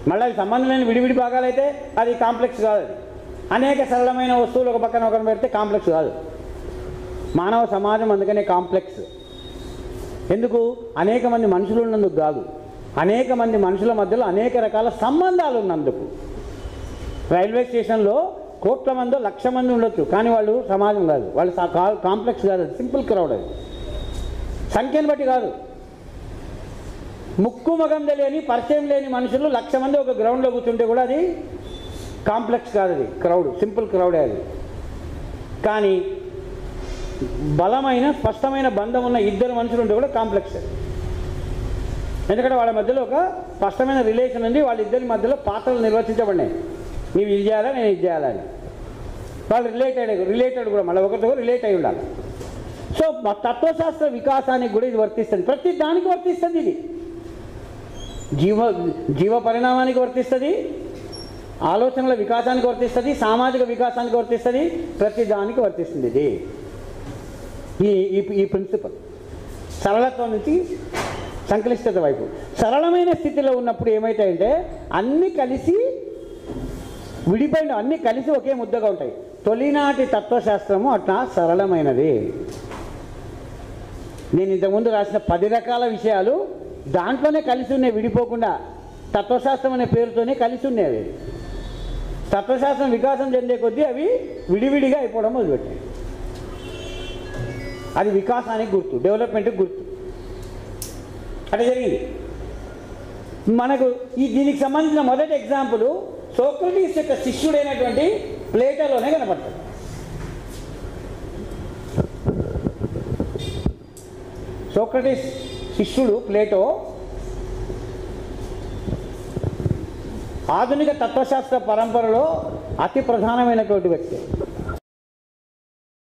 మళ్ళీ అది సంబంధం లేని విడివిడి భాగాలైతే అది కాంప్లెక్స్ కాదు. అది అనేక సరళమైన వస్తువులు ఒక పక్కన ఒకరిని పెడితే కాంప్లెక్స్ కాదు. మానవ సమాజం అందుకనే కాంప్లెక్స్. ఎందుకు? అనేక మంది మనుషులు ఉన్నందుకు కాదు, అనేక మంది మనుషుల మధ్యలో అనేక రకాల సంబంధాలు ఉన్నందుకు. రైల్వే స్టేషన్లో కోట్ల మంది 1,00,000 మంది ఉండొచ్చు, కానీ వాళ్ళు సమాజం కాదు, వాళ్ళు కాంప్లెక్స్ కాదు. అది సింపుల్ క్రౌడ్. అది సంఖ్యను బట్టి కాదు. ముక్కు మగం తెలియని పరిచయం లేని మనుషులు 1,00,000 మంది ఒక గ్రౌండ్లో కూర్చుంటే కూడా అది కాంప్లెక్స్ కాదు, అది క్రౌడ్, సింపుల్ క్రౌడే అది. కానీ బలమైన స్పష్టమైన బంధం ఉన్న 2 మనుషులు ఉంటే కూడా కాంప్లెక్స్. ఎందుకంటే వాళ్ళ మధ్యలో ఒక స్పష్టమైన రిలేషన్ ఉంది, వాళ్ళిద్దరి మధ్యలో పాత్రలు నిర్వచించబడినాయి. నీవు ఇది చేయాలా, నేను ఇది చేయాలని. వాళ్ళు రిలేటెడ్ కూడా మళ్ళీ ఒకరితో రిలేట్ అయి ఉండాలి. సో తత్వశాస్త్ర వికాసానికి కూడా ఇది వర్తిస్తుంది. ప్రతి దానికి వర్తిస్తుంది. ఇది జీవ పరిణామానికి వర్తిస్తుంది, ఆలోచనల వికాసానికి వర్తిస్తుంది, సామాజిక వికాసానికి వర్తిస్తుంది, ప్రతి దానికి వర్తిస్తుంది. ఇది ఈ ప్రిన్సిపల్ సరళత్వం నుంచి సంక్లిష్టత వైపు. సరళమైన స్థితిలో ఉన్నప్పుడు ఏమవుతాయంటే అన్నీ కలిసి విడిపోయిన అన్నీ కలిసి ఒకే ముద్దగా ఉంటాయి. తొలినాటి తత్వశాస్త్రము అట్లా సరళమైనది. నేను ఇంతకుముందు రాసిన 10 రకాల విషయాలు దాంట్లోనే కలిసి ఉన్నాయి, విడిపోకుండా. తత్వశాస్త్రం అనే పేరుతోనే కలిసి ఉన్నాయి. తత్వశాస్త్రం వికాసం చెందే కొద్దీ అవి విడివిడిగా అయిపోవడం మొదలుపెట్టాయి. అది వికాసానికి గుర్తు, డెవలప్మెంట్కి గుర్తు. అట్లా జరిగింది. మనకు దీనికి సంబంధించిన మొదటి ఎగ్జాంపుల్ సోక్రటీస్ యొక్క శిష్యుడైనటువంటి ప్లేటోలోనే కనపడుతుంది. సోక్రటీస్ శిష్యుడు ప్లేటో ఆధునిక తత్వశాస్త్ర పరంపరలో అతి ప్రధానమైనటువంటి వ్యక్తి.